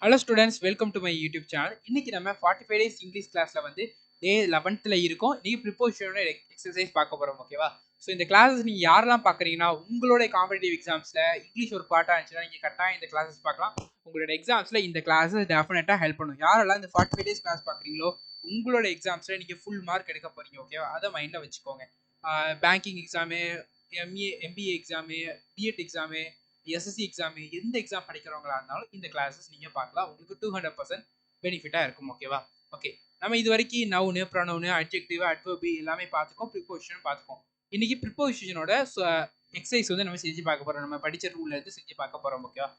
Hello students, welcome to my YouTube channel. இன்னைக்கு நம்ம 45 days English கிளாஸ்ல வந்து டே 11th இருக்கோம். இன்னைக்கு ப்ரிப்போசிஷனோட எக்ஸசைஸ் பார்க்க போறோம். ஓகேவா? ஸோ இந்த கிளாஸஸ் நீங்க யாரெல்லாம் பார்க்குறீங்கன்னா, உங்களோட காம்படிட்டிவ் எக்ஸாம்ஸ்ல இங்கிலீஷ் ஒரு பார்ட்டா இருந்துச்சுன்னா நீங்க கட்டாயம் இந்த கிளாஸஸ் பார்க்கலாம். உங்களோட எக்ஸாம்ஸ்ல இந்த கிளாஸஸ் டெஃபினட்டா ஹெல்ப் பண்ணும். யாரெல்லாம் இந்த 45 டேஸ் கிளாஸ் பார்க்குறீங்களோ உங்களோட எக்ஸாம்ஸ்ல நீங்க ஃபுல் மார்க் எடுக்க போறீங்க. ஓகேவா? அதை மைண்ட்ல வச்சுக்கோங்க. Banking exam, MBA exam, BEd exam, SSC exam, எந்த எக்ஸாம் படிக்கிறவங்களா இருந்தாலும் இந்த கிளாஸஸ் நீங்க பார்க்கலாம். உங்களுக்கு 200% பெனிஃபிட்டா இருக்கும். ஓகேவா? ஓகே, நம்ம இது வரைக்கும் நவுனு, ப்ரொனவுனு, அட்ஜெக்டிவ், அட்வர்பி எல்லாமே பார்த்துக்கோம். ப்ரிப்போசிஷன் பார்த்துக்கோம். இன்னைக்கு ப்ரிப்போசிஷனோட எக்ஸசைஸ் வந்து நம்ம செஞ்சு பார்க்க போறோம். நம்ம படிச்ச ரூல்ல இருந்து செஞ்சு பார்க்க போறோம். ஓகேவா?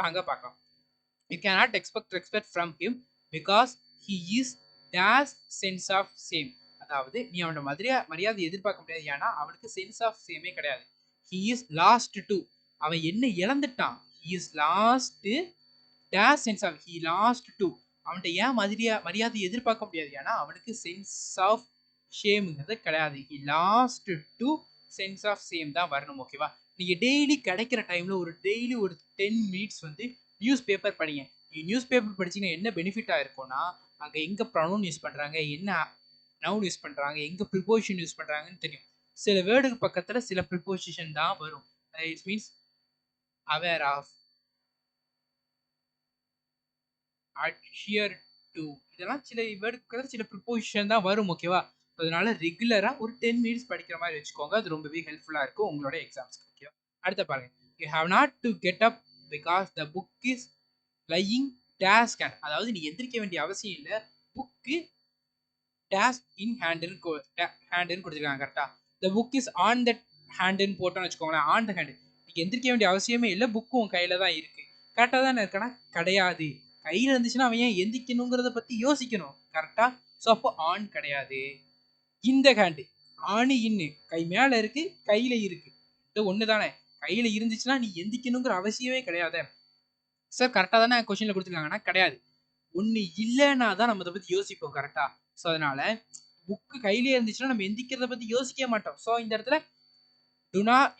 வாங்க பார்க்கலாம். You cannot expect from him because he is dash sense of same. அதாவது நீ அவனோட மரியாதை எதிர்பார்க்க முடியாது, ஏன்னா அவனுக்கு சென்ஸ் ஆஃப் சேமே கிடையாது. he is lost to, அவன் என்ன இழந்துட்டான். he is lost dash sense of, he lost to, அவன்கிட்ட ஏன் மரியாதை எதிர்பார்க்க முடியாது, ஏன்னா அவனுக்கு சென்ஸ் ஆஃப் ஷேம்ங்கிறது கிடையாது. he lost to sense of same தான் வரணும். ஓகேவா? நீங்க டெய்லி கிடைக்கிற டைம்ல டெய்லி ஒரு 10 மினிட்ஸ் வந்து நியூஸ் பேப்பர் படிங்க. நியூஸ் பேப்பர் படிச்சீங்கன்னா என்ன பெனிஃபிட்டா இருக்கும்னா, அங்க எங்க ப்ரொனவுன் யூஸ் பண்றாங்க, என்ன நவுன் யூஸ் பண்றாங்க, எங்க ப்ரிப்போசிஷன் யூஸ் பண்றாங்கன்னு தெரியும். சில வேர்டுக்கு பக்கத்துல சில ப்ரிப்போசிஷன் தான் வரும். It means aware of, adhere to, இதெல்லாம் சில வேர்டுக்கு சில ப்ரிப்போசிஷன் தான் வரும். ஓகேவா? அதனால ரெகுலரா ஒரு 10 மினிட்ஸ் படிக்கிற மாதிரி வச்சுக்கோங்க. அது ரொம்பவே ஹெல்ப்ஃபுல்லா இருக்கும் உங்களோட எக்ஸாம்ஸ்க்கு. ஓகேவா? அடுத்த பாருங்க. You have not to get up because the book is lying dash can. அதாவது நீ எந்திரிக்க வேண்டிய அவசியம் இல்லை, புக்கு டேஷ் இன் ஹேண்டுன்னு கொடுத்துருக்காங்க. கரெக்டா? The book is on the ஹேண்டுன்னு போட்டோன்னு வச்சுக்கோங்களேன். ஆன் த ஹேண்டு, நீங்க எந்திரிக்க வேண்டிய அவசியமே இல்லை, புக்கு உன் கையில தான் இருக்கு. கரெக்டா தானே இருக்கனா? கிடையாது. கையில இருந்துச்சுன்னா அவன் ஏன் எந்திரிக்கணுங்கிறத பத்தி யோசிக்கணும். கரெக்டா? ஸோ அப்போ ஆன் கிடையாது. இந்த ஹேண்டு, ஆணி இன்னு, கை மேல இருக்கு, கையில இருக்கு, இது ஒண்ணு தானே. கையில இருந்துச்சுன்னா நீ எந்திக்கணுங்கிற அவசியமே கிடையாது. சார் கரெக்டா தானே கொஸ்டின்ல கொடுத்துருக்காங்கன்னா கிடையாது. ஒண்ணு இல்லைன்னா தான் நம்ம அதை பத்தி யோசிப்போம். கரெக்டா? ஸோ அதனால புக்கு கையிலே இருந்துச்சுன்னா நம்ம எந்திக்கிறத பத்தி யோசிக்க மாட்டோம். ஸோ இந்த இடத்துல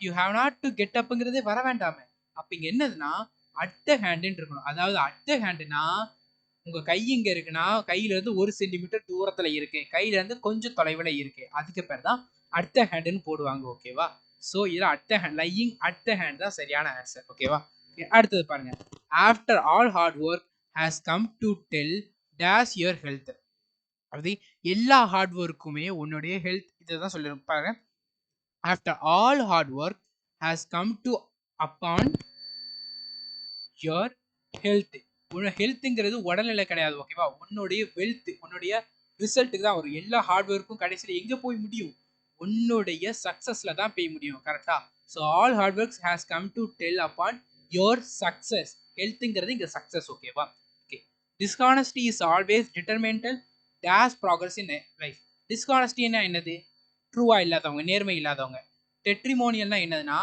you have not to get அப்ங்கிறதே வர வேண்டாமே. அப்ப இங்க என்னதுன்னா அட் த ஹேண்டுன்னு இருக்கணும். அதாவது அட் த ஹேண்டுனா உங்க கை இங்க இருக்குன்னா கையில இருந்து 1 சென்டிமீட்டர் தூரத்துல இருக்கு, கையில இருந்து கொஞ்சம் தொலைவில் இருக்கு, அதுக்கு பேர் தான் அட் த ஹேண்டுன்னு போடுவாங்க. ஓகேவா? ஸோ இதுல at the hand, lying at the hand தான் சரியான ஆன்சர். ஓகேவா? அடுத்தது பாருங்க. After all hard work has come to del dash your health. அதாவது எல்லா ஹார்ட் ஒர்க்குமே உன்னுடைய ஹெல்த் இதை தான் சொல்லியிருப்பாங்க. After all hard work has come to upon your health. உன்னோட ஹெல்த்துங்கிறது உடல்நிலை கிடையாது. ஓகேவா? உன்னுடைய வெல்த், உன்னுடைய ரிசல்ட்டுக்கு தான் வரும். எல்லா ஹார்ட் ஒர்க்கும் கடைசியில் எங்கே போய் முடியும்? உன்னுடைய சக்ஸஸ்ல தான் போய் முடியும். கரெக்டா? So all hard works has come to tell upon your success. ஹெல்த்துங்கிறது இங்கே சக்ஸஸ். ஓகேவா? Okay. Dishonesty is always detrimental dash progress in life. டிஸ்ஹானஸ்டின்னா என்னது? ட்ரூவா இல்லாதவங்க, நேர்மை இல்லாதவங்க. டெட்ரிமோனியல்னா என்னதுன்னா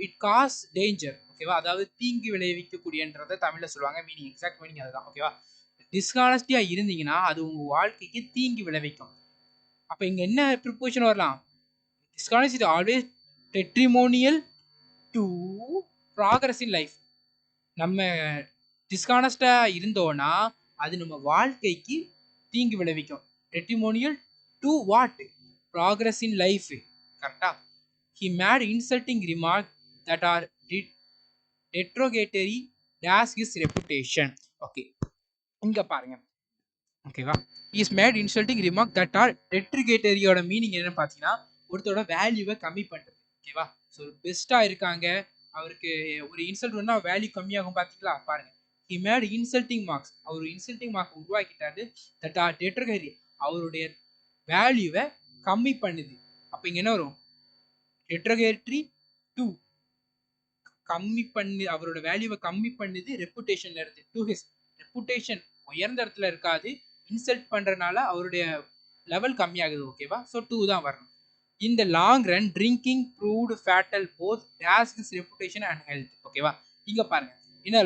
இட் காஸ் டேஞ்சர். ஓகேவா? அதாவது தீங்கு விளைவிக்கக்கூடியன்றதை தமிழ்ல சொல்லுவாங்க. மீனிங், எக்ஸாக்ட் மீனிங் அதுதான். ஓகேவா? டிஸ்ஹானஸ்டியா இருந்தீங்கன்னா அது உங்க வாழ்க்கைக்கு தீங்கு விளைவிக்கும். அப்ப இங்க என்ன ப்ரிப்போசிஷன் வரலாம்? Dishonesty always detrimental to progress in life. நம்ம டிஸ்ஹானஸ்டா இருந்தோம்னா அது நம்ம வாழ்க்கைக்கு தீங்கு விளைவிக்கும். Detrimental to what? Progress in life. கரெக்டா? He made insulting remarks that are detrogatory dash his reputation. Okay, இங்க பாருங்க. ஓகேவா? He made insulting remarks that are detrogatory யோட மீனிங் என்னன்னு பார்த்தீங்கன்னா ஒருத்தரோட வேல்யூவை கம்மி பண்றது. ஓகேவா? ஸோ பெஸ்டா இருக்காங்க, அவருக்கு ஒரு இன்சல்ட் வந்தா வேல்யூ கம்மியாகும். பார்த்தீங்களா? பாருங்க. He made insulting marks, அவர் இன்சல்ட்டிங் மார்க் உருவாக்கிட்டாரு. that are detrogatory, அவருடைய வேல்யூவை கம்மி பண்ணுது. அப்ப இங்க என்ன வரும்? டெட்ரகேட்டரி டு, கம்மி பண்ணி அவரோட வேல்யூவை கம்மி பண்ணுது ரெப்புடேஷன்ல இருந்து. டு ஹிஸ் ரெப்புடேஷன் உயர்ந்த இடத்துல இருக்காது, இன்சல்ட் பண்றதுனால அவருடைய லெவல் கம்மியாகுது. ஓகேவா? ஸோ 2 தான் வரணும். இந்த long run drinking proved fatal both dash his reputation and health. ஓகேவா? இங்க பாருங்க. இந்த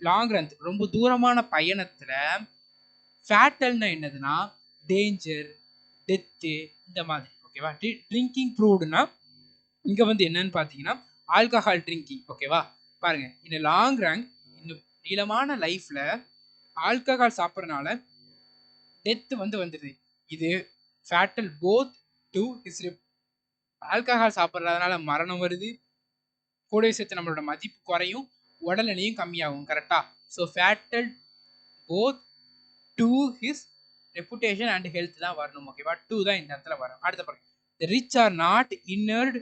லாங் ரன் ரொம்ப தூரமான பயணத்துல ஃபேட்டல்னா என்னதுன்னா டேஞ்சர், டெத்து, இந்த மாதிரி. ஓகேவா? ட்ரிங்கிங் ப்ரூவ்டுனா இங்க வந்து என்னன்னு பாத்தீங்கன்னா ஆல்கஹால் ட்ரிங்கிங். ஓகேவா? பாருங்க. இந்த லாங் ரன் நீளமான லைஃப்ல ஆல்கஹால் சாப்பிட்றனால டெத் வந்துடுது. இது fatal both to his alcohol சாப்பிட்றதுனால மரணம் வருது, கூடவே சேர்த்து நம்மளோட மதிப்பு குறையும், உடல் எடையும் கம்மியாகும். கரெக்டா? So fatal both to his reputation and health தான் வரணும். ஓகேவா? 2 தான் இந்த இடத்துல வரும். அடுத்த பாருங்க. The rich are not inert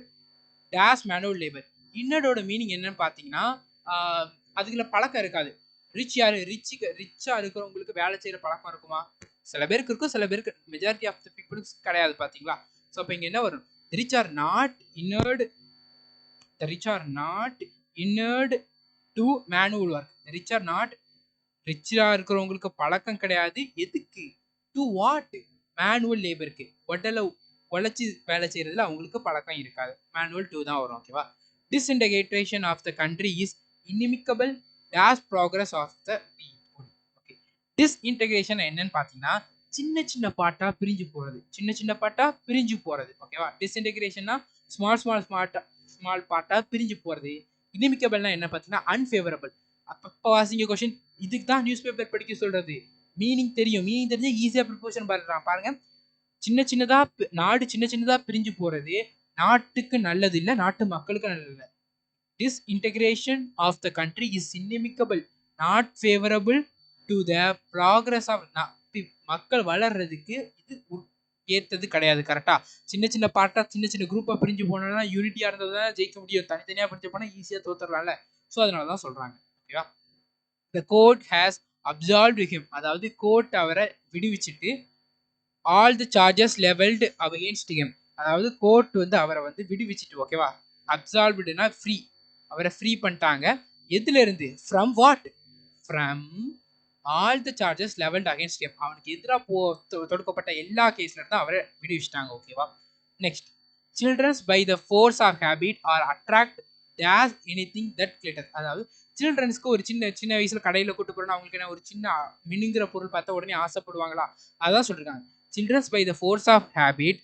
dash manual labour. இன்னர்டோட மீனிங் என்னன்னு பார்த்தீங்கன்னா, அதுக்குள்ள பழக்கம் இருக்காது. ரிச் யாரு? ரிச்சா இருக்கிறவங்களுக்கு வேலை செய்யற பழக்கம் இருக்குமா? சில பேருக்கு இருக்கும், சில பேருக்கு மெஜாரிட்டி ஆஃப் த பீப்புள்ஸ் கிடையாது. பாத்தீங்களா? ஸோ அப்போ இங்க என்ன வரும்? Rich are not inert the rich are not inured to manual work. The rich are not ரிச்சா இருக்கிறவங்களுக்கு பழக்கம் கிடையாது. எதுக்கு? To what? மேனுவல் லேபருக்கு. உழைச்சி வேலை செய்யறதுல அவங்களுக்கு பழக்கம் இருக்காது. மேனுவல் 2 தான் வரும். ஓகேவா? Disintegration of the country is inimical dash progress of the people. Okay. Disintegration என்னன்னு பார்த்தீங்கன்னா, சின்ன சின்ன பாட்டா பிரிஞ்சு போறது. சின்ன சின்ன பாட்டா பிரிஞ்சு போறது. ஓகேவா? டிஸ்இன்டகிரேஷன்னா ஸ்மால் பார்ட்டா பிரிஞ்சு போறது. இனிமிக்கபிள்னா என்ன பார்த்தீங்கன்னா அன்ஃபேவரபிள். அப்போ வாசிங்க கொஸ்டின். இதுக்கு தான் நியூஸ் பேப்பர் படிக்க சொல்றது. மீனிங் தெரியும். மீனிங் தெரிஞ்சா ஈஸியா ப்ரிப்போஷன் பாருங்க. நாடு சின்ன சின்னதா பிரிஞ்சு போறது நாட்டுக்கு நல்லது இல்ல, நாட்டு மக்களுக்கு நல்லது இல்ல. Disintegration of the country is inimical not favourable to the progress of மக்கள் வளர்றதுக்கு இது ஏற்றது கிடையாது. கரெக்டா? சின்ன சின்ன பார்ட்டா சின்ன சின்ன குரூப்பா பிரிஞ்சு போனோம்னா யூனிட்டியா இருந்ததுதான் ஜெயிக்க முடியும். தனித்தனியா பிரிஞ்சு போனா ஈஸியா தோத்துடலாம்ல. ஸோ அதனாலதான் சொல்றாங்க. ஓகேவா? The court has absolved him. அதாவது கோர்ட் அவரை விடுவிச்சுட்டு all the charges levelled against him. அதாவது கோர்ட் அவரை விடுவிச்சுட்டு. ஓகேவா? அப்சால்வ்டுனா ஃப்ரீ. அவரை ஃப்ரீ பண்ணிட்டாங்க. எதுல இருந்து? From what? From all the charges levelled against him. அவனுக்கு எதிராக தொடுக்கப்பட்ட எல்லா கேஸ்ல இருந்து அவரை விடுவிச்சிட்டாங்க. ஓகேவா? Next. Childrens by the force of habit are attract dash anything that glitter. அதாவது சில்ட்ரன்ஸ்க்கு ஒரு சின்ன சின்ன வயசுல கடையில கூட்டு போறோம்னா அவங்களுக்கு என்ன ஒரு சின்ன மினுங்கிற பொருள் பார்த்தா உடனே ஆசைப்படுவாங்களா? அதான் சொல்றாங்க. Childrens by the force of habit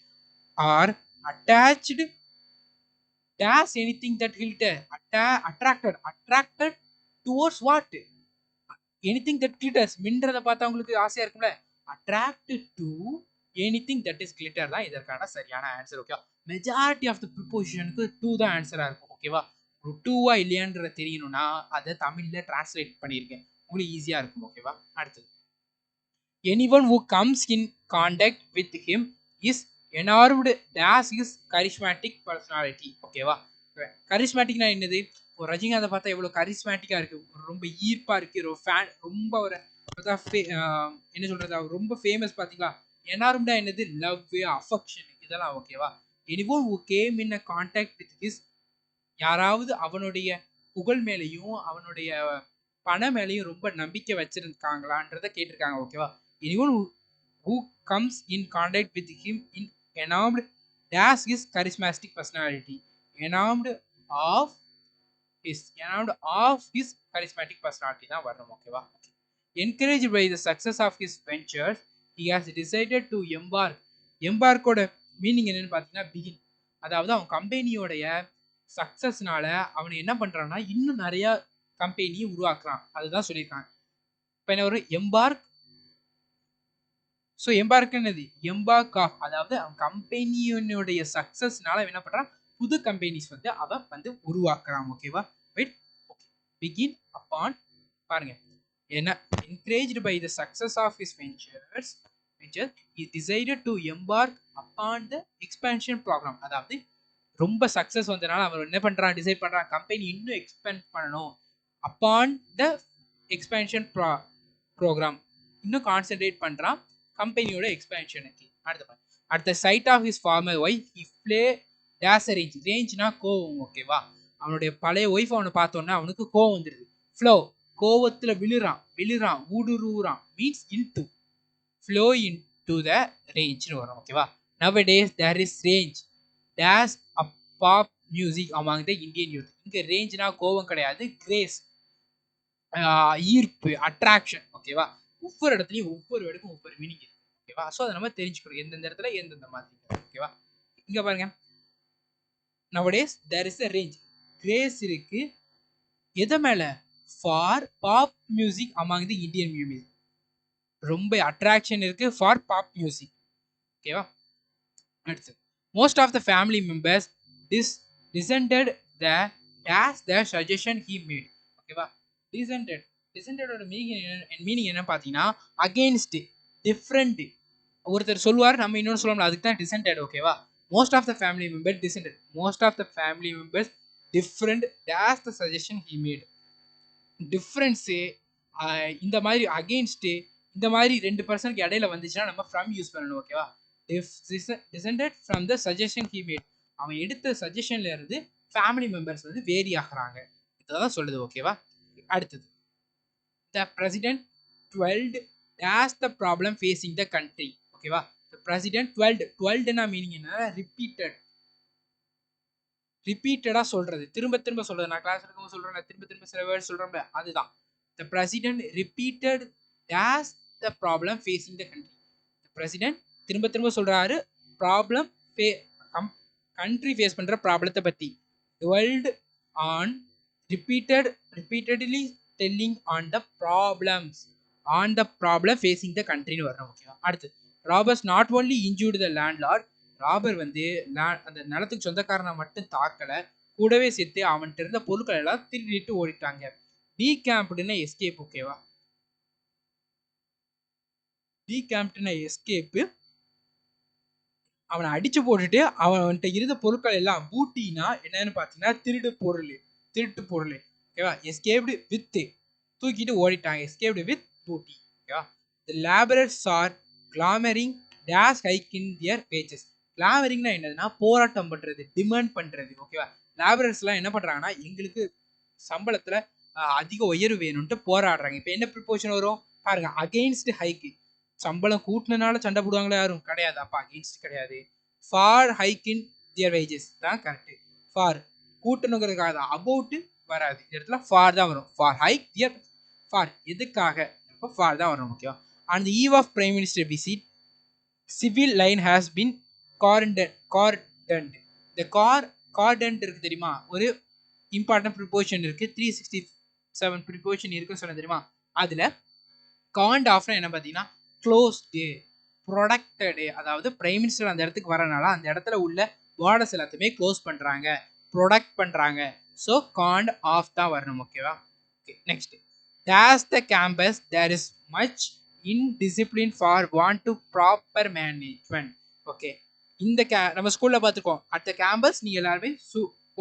are attached dash anything that glitter. Attracted towards what? Anything that glitters. மின்றத பார்த்தா உங்களுக்கு ஆசையா இருக்கும்ல. Attracted to anything that is glitter தான் இதற்கான சரியான answer. Okay. Majority of the ப்ரிப்போசிஷனுக்கு 2 தான் ஆன்சரா இருக்கும். ஓகேவா? ஒரு 2வா இல்லையான்றத தெரியணும்னா அதை தமிழ்ல டிரான்ஸ்லேட் பண்ணியிருக்கேன். உங்களுக்கு ஈஸியா இருக்கும். ஓகேவா? அடுத்தது. Anyone who comes in contact with him is enamored dash his charismatic personality. ஓகேவா? கரிஸ்மேட்டிக்னா என்னது? ஒரு ரஜினிகாந்தை பார்த்தா எவ்வளவு கரிஸ்மேட்டிக்கா இருக்கு, ரொம்ப ஈர்ப்பா இருக்கு, ஒரு ஃபேன், ரொம்ப ஒரு என்ன சொல்றது, அவர் ரொம்ப ஃபேமஸ். பாத்தீங்களா? எனார்ம்டா என்னது? லவ், அஃபெக்ஷன், இதெல்லாம். ஓகேவா? எனிவோன் who came in a contact with his, யாராவது அவனுடைய புகழ் மேலையும் அவனுடைய பண மேலையும் ரொம்ப நம்பிக்கை வச்சிருக்காங்களான்றத கேட்டிருக்காங்க. ஓகேவா? anyone who comes in contact with him in enamored dash his charismatic personality. enamored of his charismatic personality தான் வரணும். ஓகேவா? encouraged by the success of his ventures he has decided to embarkோட மீனிங் என்னன்னு பார்த்தீங்கன்னா பிகின். அதாவது அவன் கம்பெனியோடைய சக்சஸ்னால அவன் என்ன பண்றான்னா இன்னும் நிறைய கம்பெனியை உருவாக்குறான். அதுதான் சொல்லியிருக்காங்க. இப்போ என்ன ஒரு எம்பார்க். ஸோ எம்பார்க் என்னது? Embark of. அதாவது அவன் கம்பெனியோடைய சக்சஸ்னால என்ன பண்றான்? புது கம்பெனிஸ் அவன் உருவாக்குறான். ஓகேவா? ரைட். ஓகே. Begin upon. பாருங்க என்ன? encouraged by the success of his ventures he decided to embark upon the expansion program. அதாவது ரொம்ப சக்சஸ் வந்தனால அவர் என்ன பண்றான்? டிசைட் பண்றான் கம்பெனி இன்னும் எக்ஸ்பேண்ட் பண்ணணும். அப்பான் த எக்ஸ்பேன்ஷன் ப்ரோக்ராம் இன்னும் கான்சென்ட்ரேட் பண்றான் கம்பெனியோட எக்ஸ்பேன்ஷனுக்கு. அடுத்த side of his former wife he flew dash rage. ரேஞ்ச்னா கோவம். ஓகேவா? அவனுடைய பழைய ஒய்ஃப் அவனை பார்த்தோன்னா அவனுக்கு கோவம் வந்துடுது. ஃப்ளோ, கோவத்துல விழுறான் ஊடுருவுறான். Means into. Flew into the ரேஞ்ச்னு வரும். ஓகேவா? Nowadays there is rage dash a pop music among the Indian youth. இங்க ரேஞ்ச்னா கோவம் கிடையாது, கிரேஸ், ஈர்ப்பு, அட்ராக்ஷன். ஓகேவா? ஒவ்வொரு இடத்துலையும் ஒவ்வொரு வேர்டுக்கும் ஒவ்வொரு மீனிங் இருக்கு. ஓகேவா? ஸோ அதை நம்ம தெரிஞ்சுக்கணும் எந்தெந்த இடத்துல எந்தெந்த மாதிரி. ஓகேவா? இங்க பாருங்க. Nowadays there is a range. Craze இருக்கு எதை மேல? For pop music among the Indian music. ரொம்ப அட்ராக்ஷன் இருக்கு ஃபார் பாப் மியூசிக். ஓகேவா? அடுத்து most of the family members dissented the the suggestion he made. ஓகேவா? dissented ஓட மீனிங் என்ன பார்த்தீங்கன்னா அகெயின்ஸ்ட், டிஃப்ரெண்ட். ஒருத்தர் சொல்லுவார், நம்ம இன்னொன்று சொல்லுவோம்ல, அதுக்கு தான் dissented. ஓகேவா? most of the family members dissented, most of the family members different that's the suggestion he made. Difference இந்த மாதிரி அகெயின்ஸ்ட்டு இந்த மாதிரி 2 பர்சனுக்கு இடையில வந்துச்சுன்னா நம்ம ஃப்ரம் யூஸ் பண்ணணும். ஓகேவா? Descended from the suggestion he made. அவன் எடுத்த சஜஷன்ல இருந்து ஃபேமிலி மெம்பர்ஸ் வந்து வேரி ஆகுறாங்க. இதான் சொல்லுது. ஓகேவா? அடுத்தது the president dwelt dash the problem facing the country. ஓகேவா? த பிரசிடென்ட் டுவெல்ட்னா மீனிங் என்ன? ரிப்பீட்டடாக சொல்றது, திரும்ப திரும்ப சொல்றது. நான் கிளாஸ் எடுக்கும்போது சொல்றேன், திரும்ப திரும்ப சில வேர்ட் சொல்றேன், அதுதான். The president repeated dash the problem facing the country. President திரும்ப திரும்ப சொல்றாரு ப்ராப்ளம் கண்ட்ரி ஃபேஸ் பண்ற ப்ராப்ளத்தை பத்தி. Dwelt on repeatedly telling on the problem facing the கண்ட்ரின்னு வரணும். ஓகேவா? அடுத்து robbers not only injured the landlord. Robber வந்து அந்த நிலத்துக்கு சொந்தக்காரனை மட்டும் தாக்கல, கூடவே சேர்த்து அவன்கிட்ட இருந்த பொருட்கள் எல்லாம் திருடிட்டு ஓடிட்டாங்க. டீகேம்ப்டுன்னா எஸ்கேப். ஓகேவா? டீகேம்ப்டுன்னா எஸ்கேப்பு. அவனை அடிச்சு போட்டுட்டு அவன்கிட்ட இருந்த பொருட்கள் எல்லாம், பூட்டினா என்னன்னு பார்த்தீங்கன்னா திருட்டு பொருள். ஓகேவா? எஸ்கேப்டு வித், தூக்கிட்டு ஓடிட்டாங்க. Escaped with booty. ஓகேவா? The labourers are clamouring dash hike in their wages. கிளாமரிங்னா என்னதுன்னா போராட்டம் பண்றது, டிமாண்ட் பண்றது. ஓகேவா? லேபரர்ஸ்லாம் என்ன பண்றாங்கன்னா எங்களுக்கு சம்பளத்துல அதிக உயர்வு வேணும்ட்டு போராடுறாங்க. இப்போ என்ன ப்ரிப்போஷன் வரும் பாருங்க, அகெயின்ஸ்ட் ஹைக். சம்பளம் கூட்டினால சண்டை போடுவாங்களா? யாரும் கிடையாது. அப்ப அகெயின்ஸ்ட் கிடையாது. For hike in their wages தான் கரெக்ட். ஃபார் கூட்டணுங்கிறதுக்காக தான், அபவுட் வராது. இந்த இடத்துல ஃபார் தான் வரும். ஃபார் ஹைக் தியர், ஃபார் எதுக்காக, இப்போ ஃபார் தான் வரும். ஓகேவா? On the eve of prime minister visit civil line has been cordoned. இந்த கார்டன்ட் இருக்கு தெரியுமா? ஒரு இம்பார்ட்டன்ட் ப்ரிப்போசிஷன் இருக்கு, 367 ப்ரிப்போசிஷன் இருக்குன்னு சொன்ன தெரியுமா? அதுல காண்ட் ஆஃப்னா என்ன பார்த்தீங்கன்னா க்ளோஸ்டு, ப்ரொடக்டடு. அதாவது பிரைம் மினிஸ்டர் அந்த இடத்துக்கு வரனால அந்த இடத்துல உள்ள பார்டர்ஸ் எல்லாத்தையுமே க்ளோஸ் பண்றாங்க, ப்ரொடக்ட் பண்றாங்க. ஸோ காண்ட் ஆஃப் தான் வரணும். ஓகேவா? Okay, next dash the campus there is much indiscipline for want to proper management. Okay, இந்த நம்ம ஸ்கூல்ல பார்த்துக்கோம், அட் த கேம்பஸ் நீங்க எல்லாருமே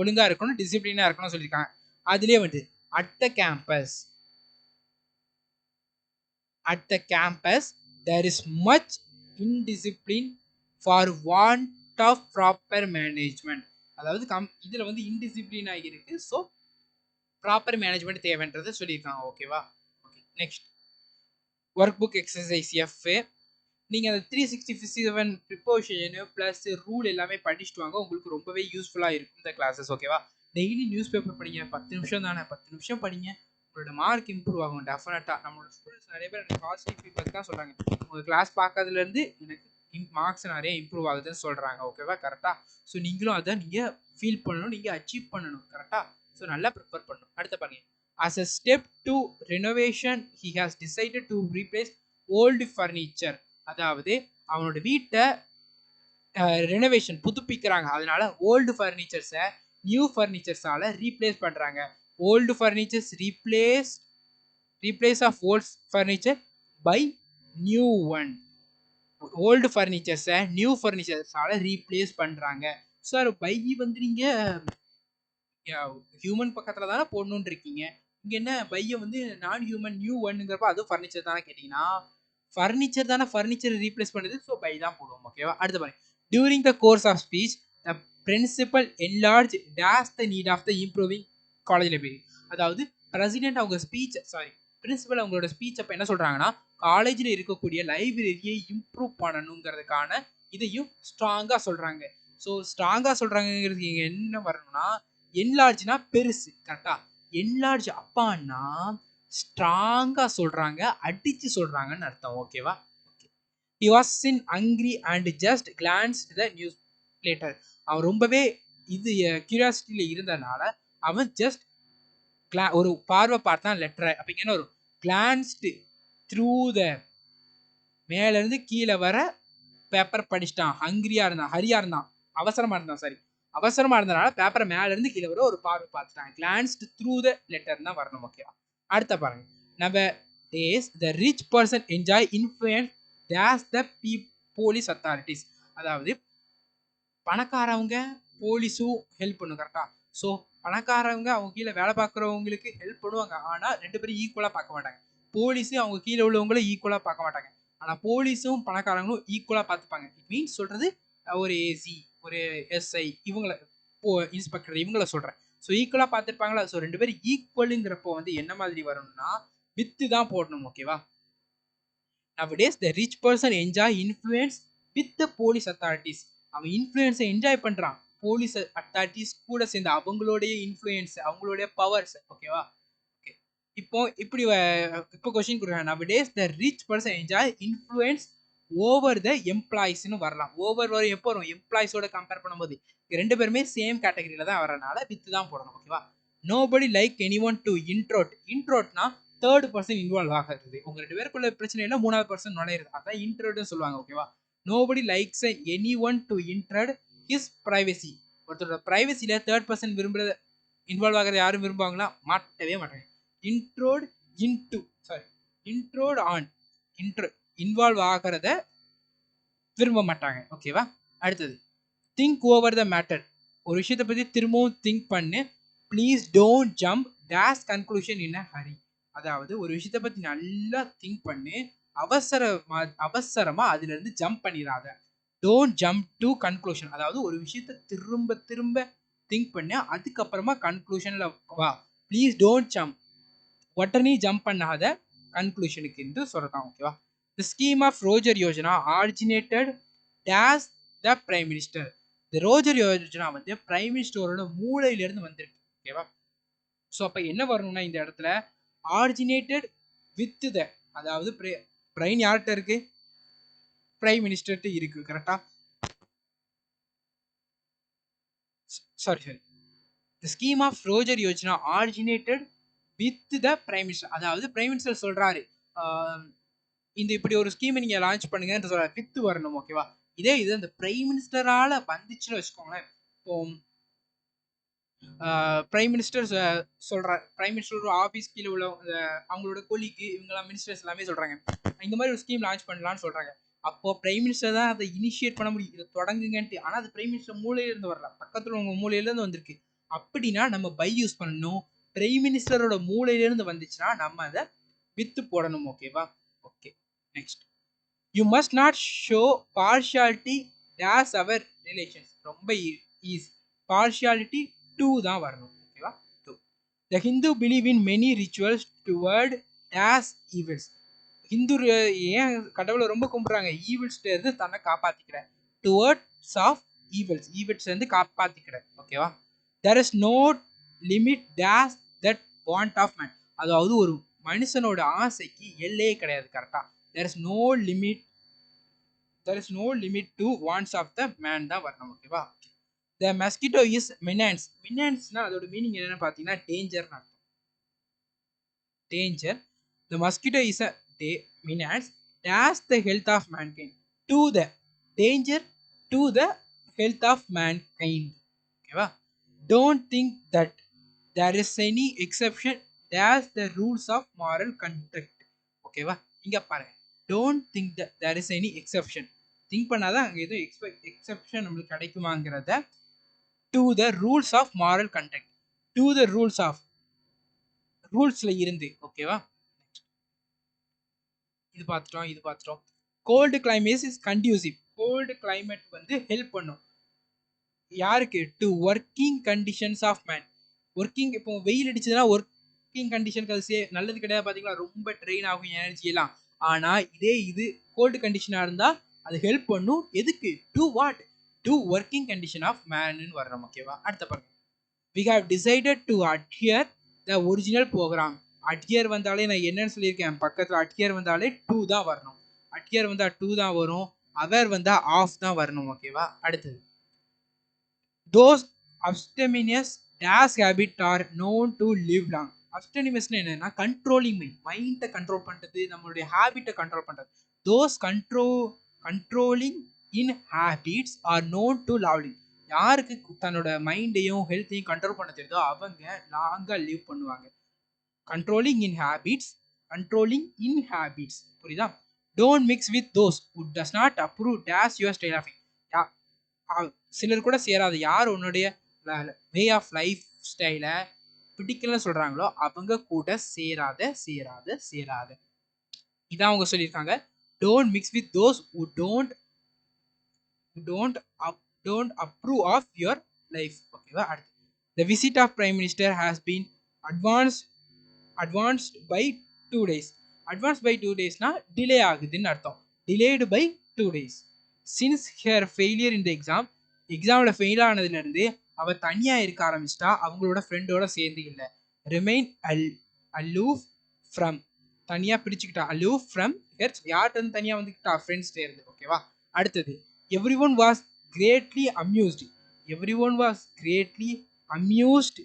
ஒழுங்கா இருக்கணும், டிசிப்ளினா இருக்கணும்னு சொல்லியிருக்காங்க. அதுலயே வந்து at the campus there is much indiscipline for want of proper management. அதாவது இதுல வந்து இன்டிசிப்ளின் ஆகிருக்கு, ஸோ ப்ராப்பர் மேனேஜ்மெண்ட் தேவைன்றது சொல்லியிருக்காங்க. ஓகேவா? Okay, next work book exercise F. நீங்க அந்த 367 ப்ரிப்போசிஷன் பிளஸ் ரூல் எல்லாமே படிச்சுட்டு வாங்க, உங்களுக்கு ரொம்பவே யூஸ்ஃபுல்லா இருக்கும் இந்த கிளாஸஸ். ஓகேவா? டெய்லி நியூஸ் பேப்பர் படிங்க, 10 நிமிஷம் தானே, 10 நிமிஷம் படிங்க, உங்களோட மார்க் இம்ப்ரூவ் ஆகும் டெஃபினட்டா. நம்மளோட ஸ்டூடெண்ட்ஸ் நிறைய பேர் எனக்கு பாசிட்டிவ் ஃபீட்பேக் தான் சொல்றாங்க, உங்க கிளாஸ் பார்க்கறதுல இருந்து எனக்கு மார்க்ஸ் நிறைய இம்ப்ரூவ் ஆகுதுன்னு சொல்றாங்க. ஓகேவா? கரெக்டா? ஸோ நீங்களும் அதை நீங்க ஃபீல் பண்ணணும், நீங்க அச்சீவ் பண்ணணும். கரெக்டா? ஸோ நல்லா ப்ரிப்பேர் பண்ணணும். அடுத்த பாருங்க, as a step to renovation he has decided to replace old furniture. அதாவது அவனோட வீட்டை ரெனோவேஷன் புதுப்பிக்கிறாங்க, அதனால ஓல்டு ஃபர்னிச்சர்ஸை நியூ ஃபர்னிச்சர்ஸால ரீப்ளேஸ் பண்றாங்க. Old furnitures replace of old furniture by new one. Old ஃபர்னிச்சர்ஸை நியூ ஃபர்னிச்சர்ஸால ரீப்ளேஸ் பண்றாங்க. சார் பை வந்து நீங்க ஹியூமன் பக்கத்துல தானே போடணும்னு இருக்கீங்க, இங்க என்ன பைய வந்து நான் ஹியூமன் நியூ ஒன்னுங்கிறப்ப அதுவும் ஃபர்னிச்சர் தானே கேட்டீங்கன்னா, ஃபர்னிச்சர் தானே ஃபர்னிச்சர் ரீப்ளேஸ் பண்ணுது, ஸோ பை தான் போடுவோம். ஓகேவா? அடுத்த பாருங்க, during the course of speech the principal enlarge dash the need of the improving college library. அதாவது பிரசிடென்ட் அவங்க ஸ்பீச், பிரின்சிபல் அவங்களோட ஸ்பீச் அப்போ என்ன சொல்றாங்கன்னா, காலேஜில் இருக்கக்கூடிய லைப்ரரியை இம்ப்ரூவ் பண்ணணுங்கிறதுக்கான இதையும் ஸ்ட்ராங்கா சொல்றாங்க. ஸோ ஸ்ட்ராங்கா சொல்றாங்கிறதுக்கு இங்க என்ன வரணும்னா, என்லார்ஜ்னா பெருசு. கரெக்டா? என்லார்ஜ் அப்பான்னா ஸ்ட்ராங்கா சொல்றாங்க, அடிச்சு சொல்றாங்கன்னு அர்த்தம். ஓகேவா? he was in hungry and just glanced the news later. அவன் ரொம்பவே இது கியூரியாசிட்டியில இருந்தனால அவன் ஜஸ்ட் ஒரு பார்வை பார்த்தா லெட்டரை. அப்ப இங்க என்ன வரும்? கிளான்ஸ்டு த்ரூ த, மேல இருந்து கீழே வர பேப்பர் படிச்சிட்டான். ஹங்கிரியா இருந்தான், ஹரியா இருந்தான், அவசரமா இருந்தான், சாரி அவசரமா இருந்தனால பேப்பரை மேல இருந்து கீழே வர ஒரு பார்வை பார்த்துட்டான். கிளான்ஸ்டு த்ரூ த லெட்டர் தான் வரணும். ஓகேவா? அடுத்த பாருங்க. நம்ம days the rich person enjoy influence days the police authorities. அதாவது பணக்காரவங்க போலீஸும் ஹெல்ப் பண்ணும். கரெக்டா? ஸோ பணக்காரவங்க அவங்க கீழே வேலை பார்க்குறவங்களுக்கு ஹெல்ப் பண்ணுவாங்க. ஆனால் 2 பேரும் ஈக்குவலாக பார்க்க மாட்டாங்க. போலீஸு அவங்க கீழே உள்ளவங்களும் ஈக்குவலாக பார்க்க மாட்டாங்க. ஆனால் போலீஸும் பணக்காரங்களும் ஈக்குவலாக பார்த்துப்பாங்க. இட் மீன்ஸ் சொல்றது ஒரு ஏசி, ஒரு எஸ்ஐ, இவங்கள இன்ஸ்பெக்டர் இவங்கள சொல்றேன். ஸோ ஈக்குவலாக பார்த்துருப்பாங்களா? ஸோ 2 பேரும் ஈக்குவலுங்கிறப்போ வந்து என்ன மாதிரி வரும்னா வித்து தான் போடணும். ஓகேவா? nowadays the rich person enjoy influence with the police authorities. அவன் இன்ஃப்ளூயன்ஸை என்ஜாய் பண்றான். போலீஸ் அத்தாரிட்டிஸ் கூட சேர்ந்து அவங்களுடைய இன்ஃப்ளூயன்ஸ், அவங்களுடைய பவர்ஸ். ஓகேவா? ஓகே. இப்போ கொஸ்டின் கொடுக்குறாங்க. nowadays the rich person enjoy influence over the employees னு வரலாம். ஓவர் வரும் எப்போ வரும்? எம்ப்ளாயிஸோட கம்பேர் பண்ணும்போது. ரெண்டு பேருமே சேம் கேட்டகரியில தான் வரனால வித் தான் போடணும். ஓகேவா? nobody like anyone to intrude. intrudனா தேர்ட் பர்சன் இன்வால்வ் ஆகிறது. உங்க 2 பேருக்குள்ள பிரச்சனை இல்ல, 3வது பர்சன் நுழையிறது. அதான் இன்ட்ரூட்னு சொல்லுவாங்க. ஓகேவா? nobody likes anyone to intrude his privacy. ஒருத்தரோட பிரைவசில தேர்ட் பர்சன் விரும்புறது, இன்வால்வ் ஆகிறது யாரும் விரும்புவாங்களா? மாட்டவே மாட்டாங்க. இன்ட்ரோட் இன்டு, சாரி இன்ட்ரோட் ஆன், இன்வால்வ் ஆகிறத விரும்ப மாட்டாங்க. ஓகேவா? அடுத்தது திங்க் ஓவர் த மேட்டர். ஒரு விஷயத்தை பத்தி திரும்பவும் திங்க் பண்ணு. Please don't jump dash conclusion in a hurry. அதாவது ஒரு விஷயத்தை பத்தி நல்லா திங்க் பண்ணு, அவசரமா அதுல இருந்து ஜம்ப் பண்ணிடாத. Don't jump to conclusion. அதாவது ஒரு விஷயத்தை திரும்ப திரும்ப திங்க் பண்ணு, அதுக்கப்புறமா கன்க்ளூஷன்ல வா. ப்ளீஸ் டோன்ட் ஜம்ப், உடனே ஜம்ப் பண்ணாத கன்க்ளூஷனுக்கு என்று சொல்றான். ஓகேவா? The scheme of Rozgar Yojana originated dash the prime minister. இந்த ரோஜர் யோஜனா வந்து பிரைம் மினிஸ்டரோட மூளையிலிருந்து வந்திருக்கு. ஓகேவா? ஸோ அப்போ என்ன வரணும்னா இந்த இடத்துல ஆரிஜினேட்டட் வித் த, அதாவது பிரைன் யார்கிட்ட இருக்கு? பிரைம் மினிஸ்டர்கிட்ட இருக்கு. கரெக்டா? Sorry the scheme of Rozgar Yojana originated with the prime minister. அதாவது பிரைம் மினிஸ்டர் சொல்றாரு இந்த இப்படி ஒரு ஸ்கீமை நீங்க லான்ச் பண்ணுங்கன்னு சொல்றாரு. வித் வரணும். ஓகேவா? இதே இது அந்த பிரைம் மினிஸ்டரால வந்துச்சுன்னு வச்சுக்கோங்களேன். இப்போ பிரைம் மினிஸ்டர் சொல்றாரு, பிரைம் மினிஸ்டர் ஆஃபீஸ் கீழே உள்ள அவங்களோட கொலிக்கு இவங்கெல்லாம் மினிஸ்டர்ஸ் எல்லாமே சொல்றாங்க இந்த மாதிரி ஒரு ஸ்கீம் லான்ச் பண்ணலாம்னு சொல்றாங்க. அப்போ பிரைம் மினிஸ்டர் தான் அதை இனிஷியேட் பண்ண முடியும், இதை தொடங்குங்கன்ட்டு. ஆனால் அது பிரைம் மினிஸ்டர் மூலையில இருந்து வரல, பக்கத்தில் உங்க மூலையில இருந்து வந்திருக்கு. அப்படின்னா நம்ம பை யூஸ் பண்ணணும். பிரைம் மினிஸ்டரோட மூலையில இருந்து வந்துச்சுன்னா நம்ம அதை வித்து போடணும். ஓகேவா? Okay. Next, you must not show partiality dash our relations. ரொம்ப ஈஸி. பார்ஷியாலிட்டி டூ தான் வரணும். ஓகேவா? To. The Hindu believe in many rituals toward dash evils. Hindu ஏன் கடவுளை ரொம்ப கும்பிடுறாங்க? ஈவில்ஸ்ல இருந்து தன்னை காப்பாத்திக்கிற. டுவர்ட்ஸ் ஆஃப் ஈவில்ஸ், ஈவில்ஸ் இருந்து காப்பாத்திக்கிற. ஓகேவா? There is no limit dash that want of man. அதாவது ஒரு மனுஷனோட ஆசைக்கு எல்லையே கிடையாது. கரெக்டா? there is no limit to wants of the man தான் வரணும். ஓகேவா? the mosquito is menace. menaceனா அதோட மீனிங் என்னன்னு பாத்தீங்கன்னா டேஞ்சர்னு அர்த்தம். danger. the mosquito is a menace dash the health of mankind. to the danger to the health of mankind. ஓகேவா? don't think that there is any exception dash the rules of moral conduct. ஓகேவா? இங்க பாருங்க, don't think that there is any exception. Think பண்ணாதான் அங்கே எதுவும் exception நம்மளுக்கு கிடைக்குமாங்கிறத. To the rules of moral conduct, to the rules of, ரூல்ஸ்ல இருந்து. ஓகேவா? இது பார்த்துட்டோம். Cold climate is conducive. Cold climate வந்து ஹெல்ப் பண்ணும் யாருக்கு? To working conditions of man. Working, இப்போ வெயில் அடிச்சதுன்னா ஒர்க்கிங் கண்டிஷனுக்கு அது நல்லது கிடையாது. பார்த்தீங்களா? ரொம்ப ட்ரெயின் ஆகும் எனர்ஜி எல்லாம். ஆனா இதே இது கோல்டு கண்டிஷனா இருந்தா அது ஹெல்ப் பண்ணும். எதுக்கு? To what? To working condition of man வரணும். ஓகேவா? அடுத்த பாருங்க. we have decided to adhere the original program. adhere வந்தாலே நான் என்னன்னு சொல்லியிருக்கேன், பக்கத்துல adhere வந்தாலே 2 தான் வரணும். adhere வந்தா 2 தான் வரும். aware வந்தா off தான் வரணும். ஓகேவா? அடுத்தது, those abstemious dash habit are known to live long. அப்டனிமஸ்னா என்னன்னா கண்ட்ரோலிங் மைண்டை கண்ட்ரோல் பண்றது, நம்மளுடைய ஹேபிட்டை கண்ட்ரோல் பண்றது. Those controlling in habits are known to lovely. யாருக்கு தன்னோட மைண்டையும் ஹெல்த்தையும் கண்ட்ரோல் பண்ண தெரியுதோ அவங்க லாங்கா லிவ் பண்ணுவாங்க. கண்ட்ரோலிங் இன் ஹேபிட்ஸ், கண்ட்ரோலிங் இன் ஹேபிட்ஸ், புரியுதா? Don't mix with those who does not approve dash your style of சிலர் கூட சேராது. யார் உன்னுடைய வே ஆஃப் லைஃப் ஸ்டைலை பிடிக்கலன்னு சொல்றாங்களோ அவங்க கூட சேராத சேராத சேராத. இதான் அவங்க சொல்லியிருக்காங்க. Don't mix with those who don't don't approve of your life. ஓகேவா? அடுத்து the visit of prime minister has been advanced by 2 days. advanced by 2 days னா டிலே ஆகுதுன்னு அர்த்தம். delayed by 2 days since her failure in the exam. எக்ஸாம்ல fail ஆனதுல இருந்து அவ தனியா இருக்க ஆரம்பிச்சிட்டா, அவங்களோட ஃப்ரெண்டோட சேர்ந்து இல்ல. remain aloof from, தனியா பிடிச்சுக்கிட்டா. aloof from her, யார்கிட்ட தனியா வந்துக்கிட்டா? ஃப்ரெண்ட்ஸ் இருந்து. ஓகேவா? அடுத்தது everyone was greatly amused. everyone was greatly amused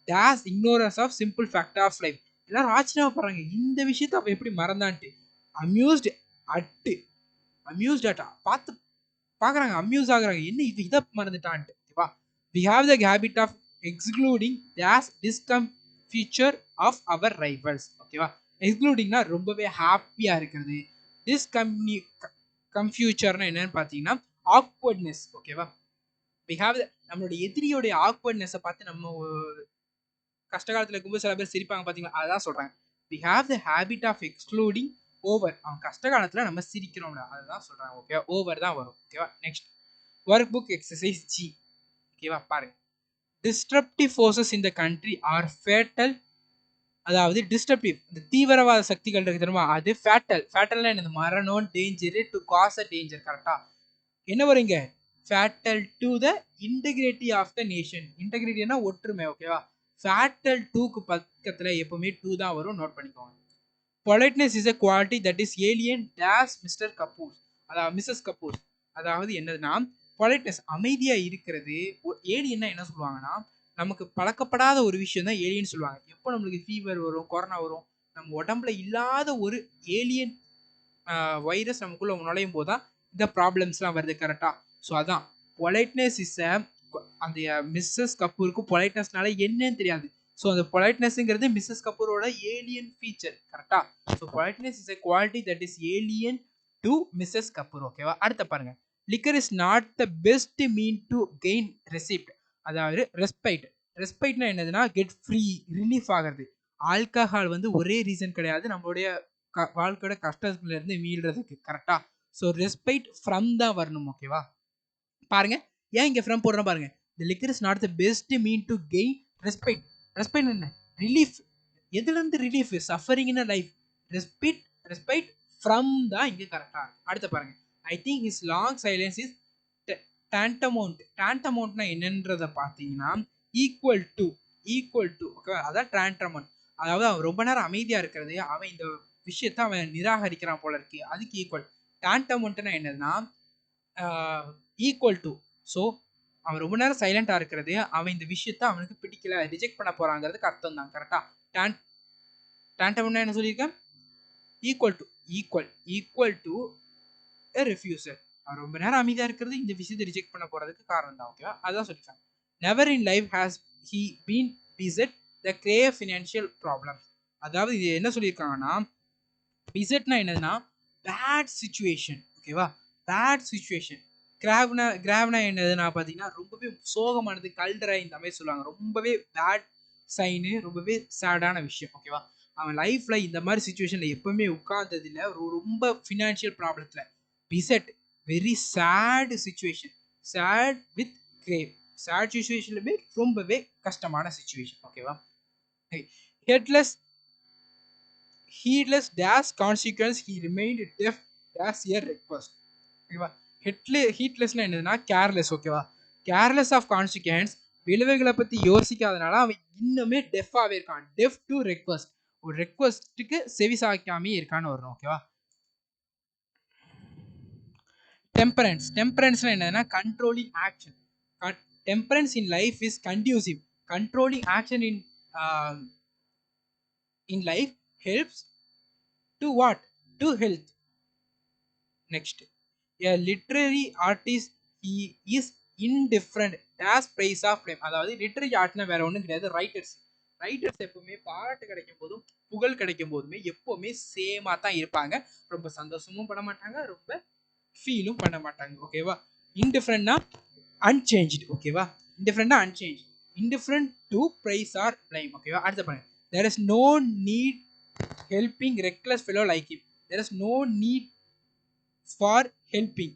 dash ignorance of simple fact of life. எல்லாரும் ஆச்சரியப்படுறாங்க இந்த விஷயத்தை அவ எப்படி மறந்தான்ட்டு. அம்யூஸ்ட் அட், அம்யூஸ்ட் அட் பார்த்து பார்க்குறாங்க, அம்யூஸ் ஆகுறாங்க, என்ன இது இதை மறந்துட்டான்ட்டு. ஓகேவா? we have the habit of excluding dash discomfiture of our rivals. ஓகேவா? எக்ஸ்க்ளூடிங்னா ரொம்பவே ஹாப்பியா இருக்கிறது. கம்ஃபியூச்சர்னா என்னன்னு பார்த்தீங்கன்னா ஆக்வர்ட்னஸ். ஓகேவா? we have நம்மளுடைய எதிரியோடைய ஆக்வர்ட்னஸை பார்த்து நம்ம கஷ்ட காலத்தில் இருக்கும்போது சில பேர் சிரிப்பாங்க பார்த்தீங்களா, அதான் சொல்றாங்க. we have the habit of excluding over. அவன் கஷ்ட காலத்தில் நம்ம சிரிக்கிறோம்ல, அதுதான் சொல்றாங்க. ஓகேவா? ஓவர் தான் வரும். ஓகேவா? Next work book exercise G. ஓகேவா? பாருங்க. Disruptive forces in the country are fatal. அதாவது டிஸ்ட்ரப்டிவ், இந்த தீவிரவாத சக்திகள் இருக்கு தெரியுமா, அது ஃபேட்டல். ஃபேட்டல்னா என்னது? மரணம், danger, to cause a danger. கரெக்டா? என்ன வரீங்க? Fatal to the integrity of the nation. இன்டெகிரிட்டினா ஒற்றுமை. ஓகேவா? ஃபேட்டல் டூக்கு பக்கத்தில் எப்பவுமே டூ தான் வரும், நோட் பண்ணிக்கோங்க. Politeness is a quality that is alien days mister Kapoor. அதாவது மிஸ்ஸஸ் கபூர். அதாவது என்னதுன்னா பொலைட்னஸ், அமைதியா இருக்கிறது. ஏலியன்னா என்ன சொல்லுவாங்கன்னா, நமக்கு பழக்கப்படாத ஒரு விஷயம் தான் ஏலியன் சொல்லுவாங்க. எப்போ நம்மளுக்கு ஃபீவர் வரும், கொரோனா வரும், நம்ம உடம்புல இல்லாத ஒரு ஏலியன் வைரஸ் நமக்குள்ள நுழையும் போது தான் இந்த ப்ராப்ளம்ஸ்லாம் வருது. கரெக்டா? ஸோ அதான் பொலைட்னஸ் இஸ் அந்த மிஸ்ஸஸ் கபூருக்கு பொலைட்னஸ்னால என்னன்னு தெரியாது. ஸோ அந்த பொலைட்னஸ்ங்கிறது மிஸ்ஸஸ் கபூரோட ஏலியன் ஃபீச்சர். கரெக்டா? So politeness is a quality that is alien to Mrs Kapoor. ஓகேவா? அடுத்த பாருங்க. Liquor is not the best mean to gain receipt. அதாவது ரெஸ்பைட். ரெஸ்பைட்னா என்னதுன்னா கெட் ஃப்ரீ, ரிலீஃப் ஆகிறது. ஆல்கஹால் வந்து ஒரே ரீசன் கிடையாது நம்மளுடைய வாழ்க்கையோட கஷ்டத்துல இருந்து மீள்றதுக்கு. கரெக்டா? ஸோ ரெஸ்பைட் ஃப்ரம் தான் வரணும். ஓகேவா? பாருங்க, ஏன் இங்க ஃப்ரம் போடுறோம் பாருங்க. the liquor is not the best mean to gain respite. respite என்ன? ரிலீஃப். எதுல இருந்து relief? Suffering in life. Respite from தான் இங்க கரெக்டா. அடுத்த பாருங்க. I think his long silence is tantamount. tantamountனா என்னன்றத பார்த்தீங்கன்னா equal to, equal to. Okay, அதான் tantamount. அதாவது அவன் ரொம்ப நேரம் அமைதியா இருக்கிறது, அவன் இந்த விஷயத்தை அவன் நிராகரிக்கிறான் போல இருக்கு, அதுக்கு ஈக்குவல். tantamountனா என்னதுன்னா ஈக்குவல் டு. ஸோ அவன் ரொம்ப நேரம் சைலண்டா இருக்கிறது, அவன் இந்த விஷயத்த அவனுக்கு பிடிக்கல, ரிஜெக்ட் பண்ண போறாங்கிறதுக்கு அர்த்தம் தான். கரெக்டா? tantamountனா என்ன சொல்லியிருக்கேன்? Equal to. Equal to a refusal. அவன் ரொம்ப நேரம் அமைதியா இருக்கிறது இந்த விஷயத்தை ரிஜெக்ட் பண்ண போறதுக்கு காரணம் தான். ஓகேவா? அதான் சொல்லியிருக்காங்க. Never in life has he been beset the grave financial problems. அதாவது இது என்ன சொல்லியிருக்காங்கன்னா, besetனா என்னதுன்னா பேட் சிச்சுவேஷன். ஓகேவா? Bad situation. கிராவ்னா என்னதுன்னா பார்த்தீங்கன்னா ரொம்பவே சோகமானது, கல்டரை இந்த மாதிரி சொல்லுவாங்க. ரொம்பவே பேட் சைனு, ரொம்பவே சேடான விஷயம். ஓகேவா? அவன் லைஃப்ல இந்த மாதிரி சுச்சுவேஷன்ல எப்பவுமே உட்கார்ந்தது இல்லை, ரொம்ப ஃபினான்ஷியல் ப்ராப்ளத்துல. Beset very sad situation. Sad with grave. Sad சிச்சுவேஷன்லுமே ரொம்பவே கஷ்டமான சிச்சுவேஷன். ஓகேவா? Heedless heedless dash consequence he remained deaf dash a request. ஓகேவா? ஹீட்லெஸ்னா என்னதுன்னா கேர்லெஸ். ஓகேவா? கேர்லெஸ் ஆஃப் கான்சிக்வன்ஸ், விளைவுகளை பத்தி யோசிக்காதனால அவன் இன்னுமே டெஃபாவே இருக்கான். டெஃப் டு ரெக்வஸ்ட், ஒரு ரெக்வஸ்ட்டுக்கு செவி சாய்க்காமே இருக்கான்னு வரணும். ஓகேவா? டெம்பரன்ஸ். டெம்பரன்ஸ்னா என்னதுன்னா controlling action. Temperance in life is conducive. Controlling action in in life helps to what? To health. Next, a literary artist he is indifferent as praise of flame. அதாவது literary ஆர்ட்னா வேற ஒண்ணும் கிடையாது, ரைட்டர்ஸ். ரைட்டர்ஸ் எப்பவுமே பாராட்டு கிடைக்கும் போதும் புகழ் கிடைக்கும் போதுமே எப்பவுமே சேமா தான் இருப்பாங்க. ரொம்ப சந்தோஷமும் பட மாட்டாங்க, ரொம்ப ஃபீலும் பண்ண மாட்டாங்க. ஓகேவா? இன்டிஃபரண்ட்னா அன்சேஞ்ச்டு. ஓகேவா? இன்டிஃபரண்ட்னா unchange. Indifferent to praise or blame. ஓகேவா? அடுத்து பாருங்க. there is no need helping reckless fellow like him. there is no need for helping.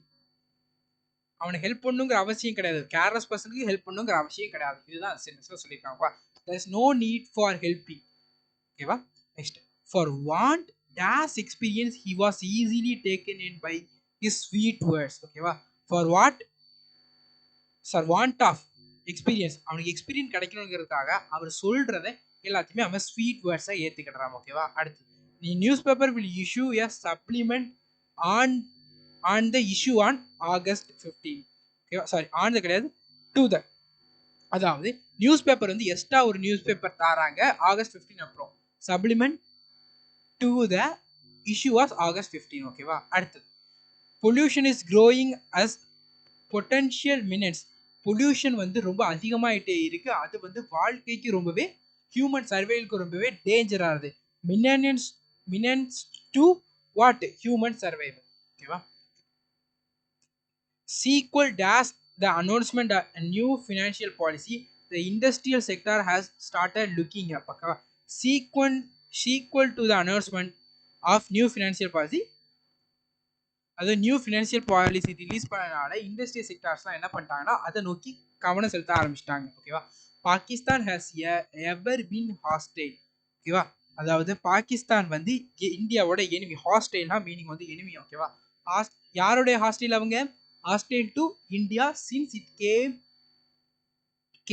அவனை ஹெல்ப் பண்ணுங்கிற அவசியம் கிடையாது, கேர்லெஸ் பர்சனுக்கு ஹெல்ப் பண்ணுங்கிற அவசியம் கிடையாது. இதுதான் சென்டென்ஸ்ல சொல்லியிருக்காங்க. there is no need for helping. ஓகேவா? Next, for want dash experience he was easily taken in by his sweet words. ஓகேவா? for what? Sir want of experience, அவனுக்கு எக்ஸ்பீரியன்ஸ் கிடைக்கணுங்கிறதுக்காக அவர் சொல்றத எல்லாத்தையுமே அவன் ஸ்வீட் வேர்ட்ஸா ஏத்துக்கிடுறான். ஓகேவா? அடுத்து, the newspaper will issue a supplement on on the issue on August 15. ஓகேவா? சாரி, ஆன் த கிடையாது, டு த. அதாவது நியூஸ் பேப்பர் வந்து எக்ஸ்ட்ரா ஒரு நியூஸ் பேப்பர் தாராங்க ஆகஸ்ட் 15 அப்புறம், supplement to the issue of August 15. ஓகேவா? அடுத்தது, pollution is growing as potential menace. Pollution வந்து ரொம்ப அதிகமாயிட்டே இருக்கு, அது வந்து வாழ்க்கைக்கு ரொம்பவே, ஹியூமன் சர்வைவலுக்கு ரொம்பவே டேஞ்சர் ஆகுது. மினன்ஸ் மினன்ஸ் டு வாட்? Human survival. ஓகேவா? sequel dash the announcement of a new financial policy, the industrial sector has started looking up. Okay? Sequel to the announcement of new financial policy, அது new financial policy release பண்ணனால industrial செக்டார்ஸ்லாம் என்ன பண்ணிட்டாங்கன்னா அதை நோக்கி கவனம் செலுத்த ஆரம்பிச்சிட்டாங்க. ஓகேவா? Pakistan has ever been hostile. ஓகேவா? அதாவது பாகிஸ்தான் வந்து இந்தியாவோட எனிமி. ஹாஸ்டைல்னா மீனிங் வந்து எனிமி. ஓகேவா? யாருடைய ஹாஸ்டைல் அவங்க? Hostile to India since it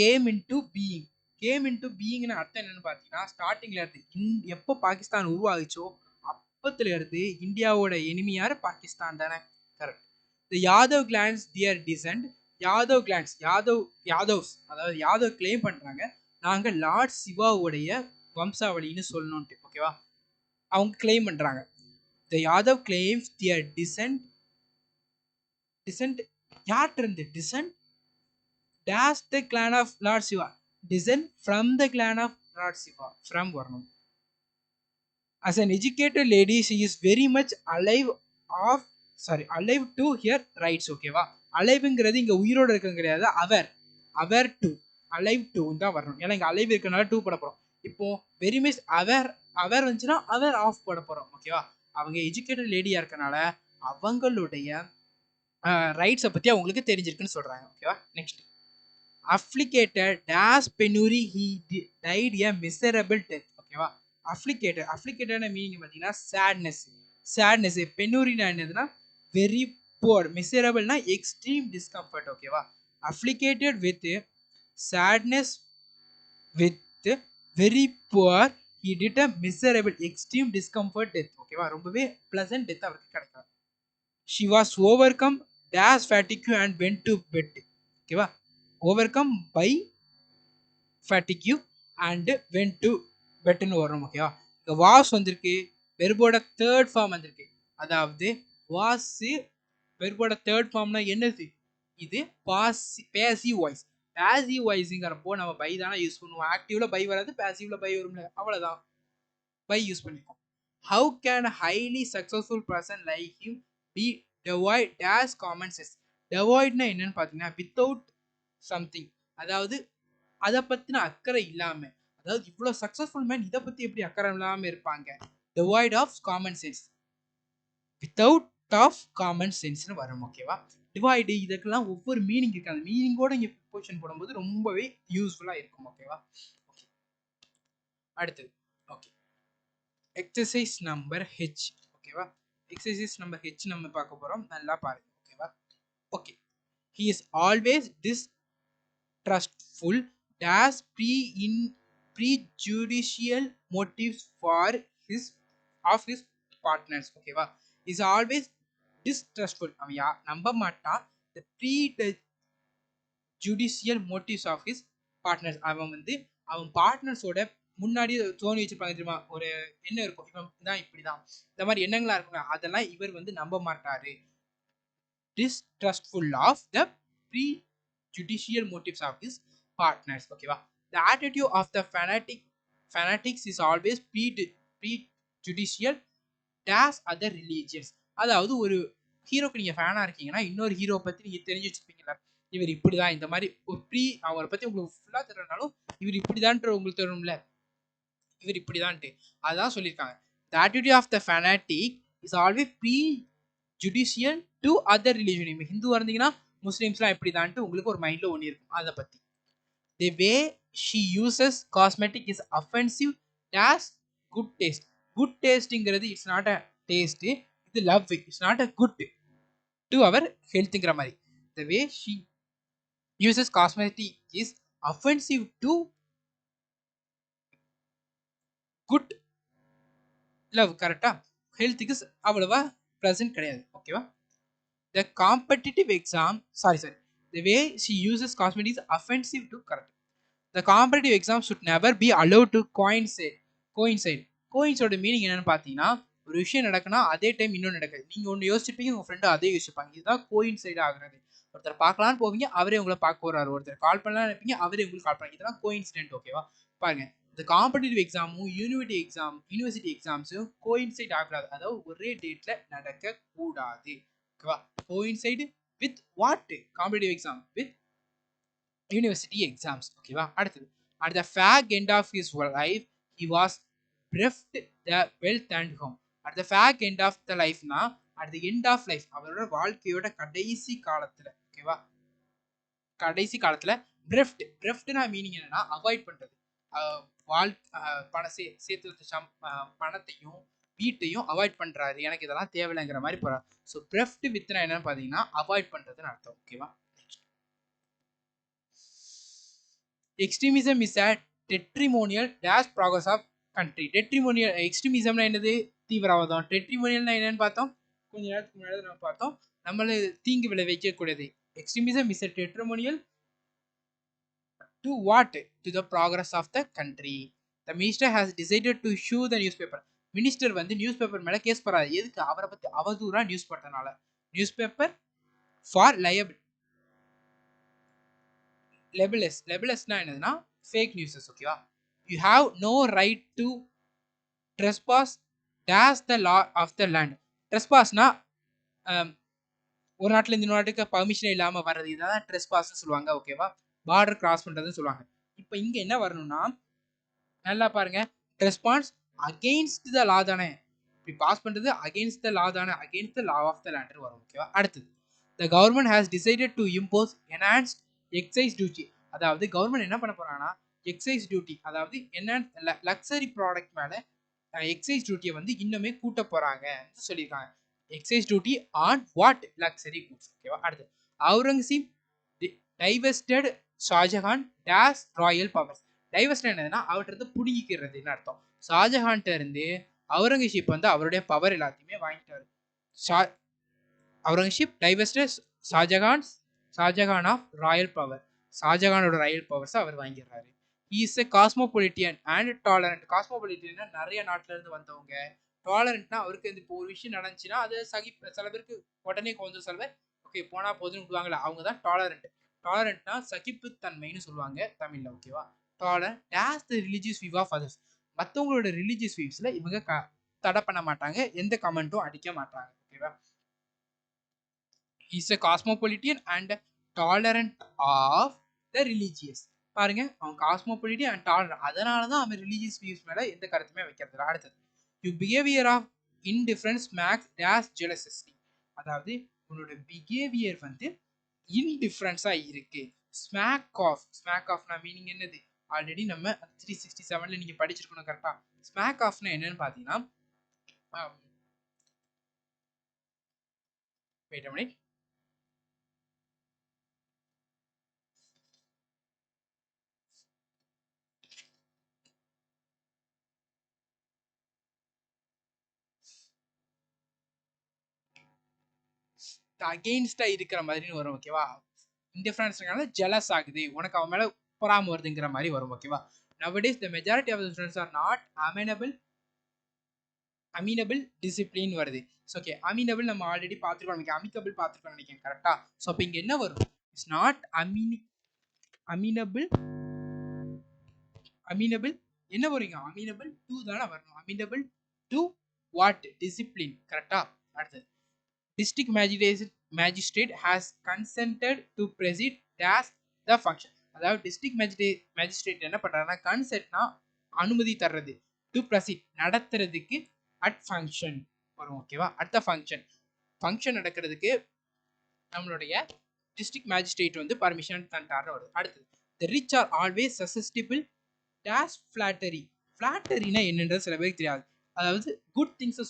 came into being. Came into பீயிங்னு அர்த்தம் என்னன்னு பார்த்தீங்கன்னா, ஸ்டார்டிங்ல இருந்து எப்போ பாகிஸ்தான் உருவாகிச்சோ அப்பத்துல இருந்து இந்தியாவோட எனிமி யாரு? பாகிஸ்தான் தானே? Correct. The Yadav clans their descent. Yadav clans, Yadavs, அதாவது யாதவ் கிளைம் பண்றாங்க நாங்க லார்ட் சிவாவுடைய வம்சாவளின்னு சொல்லணும்ட்டு. ஓகேவா? அவங்க கிளைம் பண்றாங்க. The Yadav claims their descent. Descent யார்கிட்ட இருந்து? Descent dash the clan of lord Shiva. Descent from the clan of lord Shiva. From வரணும். as an educated lady she is very much alive to her rights. ஓகேவா? அலைவ்ங்கிறது இங்க உயிரோட இருக்க கிடையாது, hour to, alive to தான் வரணும். ஏன்னா இங்க அலைவ் இருக்கனால டூ போட போறோம். இப்போ வெரி மச் அவர் வந்துச்சுன்னா அவர் ஆஃப் போட போறோம். ஓகேவா? அவங்க எஜுகேட்டட் லேடியா இருக்கனால அவங்களுடைய ரைட்ஸை பத்தி அவங்களுக்கு தெரிஞ்சிருக்குன்னு சொல்றாங்க. ஓகேவா? Next, afflicted dash penury he died a miserable death. ஓகேவா? afflicted மீனிங் பார்த்தீங்கன்னா sadness. பெனுரினா என்னதுன்னா வெரி புவர். மிசரபிள்னா எக்ஸ்ட்ரீம் டிஸ்கம்ஃபர்ட். ஓகேவா? afflicted with sadness with very poor he did a miserable extreme discomfort death. ஓகேவா? ரொம்பவே pleasant death அவருக்கு கிடைக்கும். she was overcome dash fatigue and went to bed. ஓகேவா? overcome by fatigue and went to bedன்னு வரும். ஓகேவா? இங்க was வந்திருக்கு, வெர்போட third form வந்திருக்கு. அதாவது வாஸ் வெர்போட தேர்ட் ஃபார்ம்னா என்னது? இது பேசிவ் வாய்ஸ். பேசிவ் வாய்ஸ்ங்கிறப்போ நம்ம பை தானே யூஸ் பண்ணுவோம். ஆக்டிவ்ல பை வராது, பேசிவ்ல பை வரும்ல, அவ்வளவுதான். பை யூஸ் பண்ணிப்போம். how can a highly successful person like him be devoid as common sense? devoidனா என்னன்னு பார்த்தீங்கன்னா without something, அதாவது அதை பத்தின அக்கறை இல்லாம. அதாவது இவ்வளவு சக்சஸ்ஃபுல் மேன் இதை பத்தி எப்படி அக்கறை இல்லாம இருப்பாங்க? devoid of common sense, without of common sense வரும். ஓகேவா? டிவைடு, இதுக்கெல்லாம் ஒவ்வொரு மீனிங் இருக்கு. அந்த மீனிங்கோட இங்க ப்ரிப்போசிஷன் போடும்போது ரொம்பவே யூஸ்ஃபுல்லா இருக்கும். ஓகேவா? ஓகே, அடுத்தது. Okay, exercise number H. ஓகேவா? எக்ஸசைஸ் நம்பர் ஹெச் நம்ம பார்க்க போறோம். நல்லா பாருங்க. ஓகேவா? Okay, he is always distrustful dash prejudicial motives for his of his partners. ஓகேவா? is always distrustful, அவன் நம்ப மாட்டான். the prejudicial motives of his partners, அவன் வந்து அவன் பார்ட்னர்ஸோட முன்னாடி தோணி வச்சிருப்பாங்க தெரியுமா, ஒரு எண்ணம் இருக்கும், இவன் தான் இப்படிதான், இந்த மாதிரி எண்ணங்களா இருக்குங்க, அதெல்லாம் இவர் வந்து நம்ப மாட்டாரு. Distrustful of the prejudicial motives of his partners. ஓகேவா? The attitude of the fanatics is always prejudicial as other religions. அதாவது ஒரு ஹீரோக்கு நீங்க ஃபேனா இருக்கீங்கன்னா இன்னொரு ஹீரோ பத்தி நீங்க தெரிஞ்சு வச்சிருப்பீங்களா, இவர் இப்படிதான், இந்த மாதிரி ஒரு அவரை பத்தி உங்களுக்கு ஃபுல்லா தெரியலனாலும் இவர் இப்படிதான்ற உங்களுக்கு தெரியும்ல, இவர் இப்படிதான்ட்டு அதான் சொல்லியிருக்காங்க. The attitude of the fanatic is always prejudicial to other religion. இப்போ ஹிந்துவா இருந்தீங்கன்னா முஸ்லிம்ஸ்லாம் இப்படிதான்ட்டு உங்களுக்கு ஒரு மைண்ட்ல ஒண்ணு இருக்கும் அதை பத்தி. The way she uses cosmetic is offensive as good taste. Good tasteங்கிறது இட்ஸ் நாட் அ டேஸ்ட், இது love, it's not a good to our ஹெல்த்ங்கிற மாதிரி. The way she uses cosmetic is offensive to good love. கரெக்டா? ஹெல்த்துக்கு அவ்வளவா present கிடையாது. ஓகேவா? The competitive exam, sorry, the way she uses cosmetics is offensive to, correct. The competitive exam should never be allowed to coincide. கோயின்ஸோட meaning என்னன்னு பார்த்தீங்கன்னா, ஒரு விஷயம் நடக்குன்னா அதே டைம் இன்னொன்று நடக்குது, நீங்க ஒன்று யோசிச்சிருப்பீங்க, உங்க ஃப்ரெண்டு அதே யோசிப்பாங்க, இதுதான் கோயின்சைட் ஆகுறது. ஒருத்தர் பார்க்கலான்னு போவீங்க, அவரே உங்களை பார்க்க போறாரு, ஒருத்தர் கால் பண்ணலாம் நினைப்பீங்க, அவரே உங்களுக்கு கால் பண்ணாங்க, இதெல்லாம் கோயின்சிடென்ட். ஓகேவா? பாருங்க, இந்த காம்படிட்டிவ் எக்ஸாமும் யூனிவர்சிட்டி எக்ஸாம்ஸும் கோயின்சைட் ஆகக்கூடாது, அதாவது ஒரே டேட்ல நடக்க கூடாது. ஓகேவா? Coincide with what? Competitive exam with university exams. ஓகேவா? அடுத்தது, at the fag end of his life he was bereft the wealth and home. at the fag end of the life னா at the end of life, அவரோட வாழ்க்கையோட கடைசி காலத்துல. ஓகேவா? கடைசி காலத்துல பிரெஃப்ட்னா மீனிங் என்னன்னா அவாய்ட் பண்றது. பணம் சேர்த்து வச்ச பணத்தையும் வீட்டையும் அவாய்ட் பண்றாரு, எனக்கு இதெல்லாம் தேவையில்லைங்கிற மாதிரி போறாரு. ஸோ பிரெஃப்ட் வித்னா என்னன்னு பாத்தீங்கன்னா அவாய்ட் பண்றதுன்னு அர்த்தம். ஓகேவா? Extremism is a detrimental dash progress of country. Detrimental எக்ஸ்ட்ரீமிசம்னா என்னது? தீவிரவாதம். டெட்ரிமோனியல்னா என்னன்னு பார்த்தோம், கொஞ்ச நேரத்துக்கு முன்னாடி நம்ம பார்த்தோம், நம்மள தீங்கு விளைவிக்கக்கூடியது. Extremism is a detrimental to what? To the progress of the country. The minister has decided to issue the newspaper. Minister வந்து நியூஸ் பேப்பர் மேல கேஸ் போறாரு, எதுக்கு? அவரை பத்தி அவதூறா நியூஸ் போட்டனால. நியூஸ் பேப்பர் ஃபார் லெபலஸ்னா என்னதுன்னா ஃபேக் நியூஸஸ். ஓகேவா? You have no right to trespass dash the law of the land. ட்ரெஸ்பாஸ்னா ஒரு நாட்டுல இந்த நாட்டுக்கு பர்மிஷன் இல்லாம வர்றது, இதான் ட்ரெஸ்பாஸ்னு சொல்லுவாங்க. ஓகேவா? பார்டர் கிராஸ் பண்றதுன்னு சொல்லுவாங்க. இப்போ இங்க என்ன வரணும்னா நல்லா பாருங்க, ரெஸ்பான்ஸ் அகெயின்ஸ்ட் த லா தானே, இப்படி பாஸ் பண்றது அகெயின்ஸ்ட் த லா தானே, against the law of the land வரும். ஓகேவா? அடுத்தது, the government has decided to impose enhanced excise duty. அதாவது கவர்மெண்ட் என்ன பண்ண போறாங்கன்னா எக்ஸைஸ் டியூட்டி, அதாவது என்ன லக்ஸரி ப்ராடக்ட் மேல எக்ஸைஸ் டியூட்டியை வந்து இன்னுமே கூட்ட போறாங்க சொல்லியிருக்காங்க. Excise duty on what? Luxury goods. ஓகேவா? அடுத்து, Aurangzeb divested Shah Jahan dash royal powers. Divest என்னதுன்னா அவர்கிட்ட புடுங்கிக்கிறதுன்னு அர்த்தம். ஷாஜஹான்கிட்ட இருந்து அவுரங்கசீப் வந்து அவருடைய பவர் எல்லாத்தையுமே வாங்கிட்டாரு. Aurangzeb divested Shah Jahan of royal power. ஷாஜஹானோட ராயல் பவர்ஸ் அவர் வாங்கிடுறாரு. Is a cosmopolitan and tolerant. காஸ்மோபொலிட்டியன்னா நிறைய நாட்டுல இருந்து வந்தவங்க, டாலரண்ட்னா அவருக்கு இப்போ ஒரு விஷயம் நடந்துச்சுன்னா அது சில பேருக்கு உடனே கொஞ்சம் சில பேர் ஓகே போனா போதுன்னு விடுவாங்களா, அவங்க தான் டாலரண்ட். டாலரண்ட்னா சகிப்புத்தன்மைன்னு சொல்லுவாங்க தமிழ்ல. ஓகேவா? Tolerant dash the religious view of others. மற்றவங்களோட ரிலிஜியஸ் வியூஸ்ல இவங்க தடை பண்ண மாட்டாங்க, எந்த கமெண்ட்டும் அடிக்க மாட்டாங்க. ஓகேவா? Is a cosmopolitan and tolerant of the religious. பாருங்க, அவன் காஸ்மோபொலிட்டியன் அண்ட் டாலரண்ட், அதனால தான் அவன் ரிலிஜியஸ் வியூஸ் மேல எந்த கருத்துமே வைக்கிறது. அடுத்தது, you behaviour of indifference makes dash jealousy. அதாவது உன்னோட பிஹேவியர் வந்து இன்டிஃபரன்ஸா இருக்கு. ஸ்மாக் ஆஃப்னா மீனிங் என்னது? ஆல்ரெடி நம்ம 367ல நீங்க படிச்சிருக்கணும். கரெக்டா? ஸ்மாக் ஆஃப்னா என்னன்னு பாத்தீங்கன்னா, வெயிட் அ மினிட், அகெயின்ஸ்டா இருக்கிற மாதிரி வரும். ஓகேவா? இன்டிஃபரன்ஸ்னால ஜெலஸ் ஆகுது, உனக்கு அவன் மேல பொறாம வருதுங்கிற மாதிரி வரும். ஓகேவா? nowadays the majority of the students are not amenable discipline வருது. ஓகே, amenable நம்ம ஆல்ரெடி பார்த்துருக்கோம், நமக்கு amicable பார்த்துருக்கோம் நினைக்கிறேன், கரெக்டா? ஸோ அப்போ இங்கே என்ன வரும்? இட்ஸ் நாட் amenable என்ன வரும்? amenable to தானே வரணும். amenable to what? Discipline, கரெக்டா? அடுத்தது district magistrate has consented to proceed as the function. அதாவது district magistrate என்ன பண்றாருன்னா, கன்சென்ட்னா அனுமதி தர்றது, டு ப்ரொசீட் நடத்துறதுக்கு, அட் ஃபங்க்ஷன் வரும். ஓகேவா? அடுத்த ஃபங்க்ஷன் நடக்கிறதுக்கு நம்மளுடைய டிஸ்ட்ரிக்ட் மேஜிஸ்ட்ரேட் வந்து பர்மிஷன் தந்துட்டாருன்னு வருது. அடுத்தது the rich are always susceptible dash flattery. ஃபிளாட்டரினா என்னன்றது சில பேருக்கு தெரியாது. அதாவது குட் திங்ஸை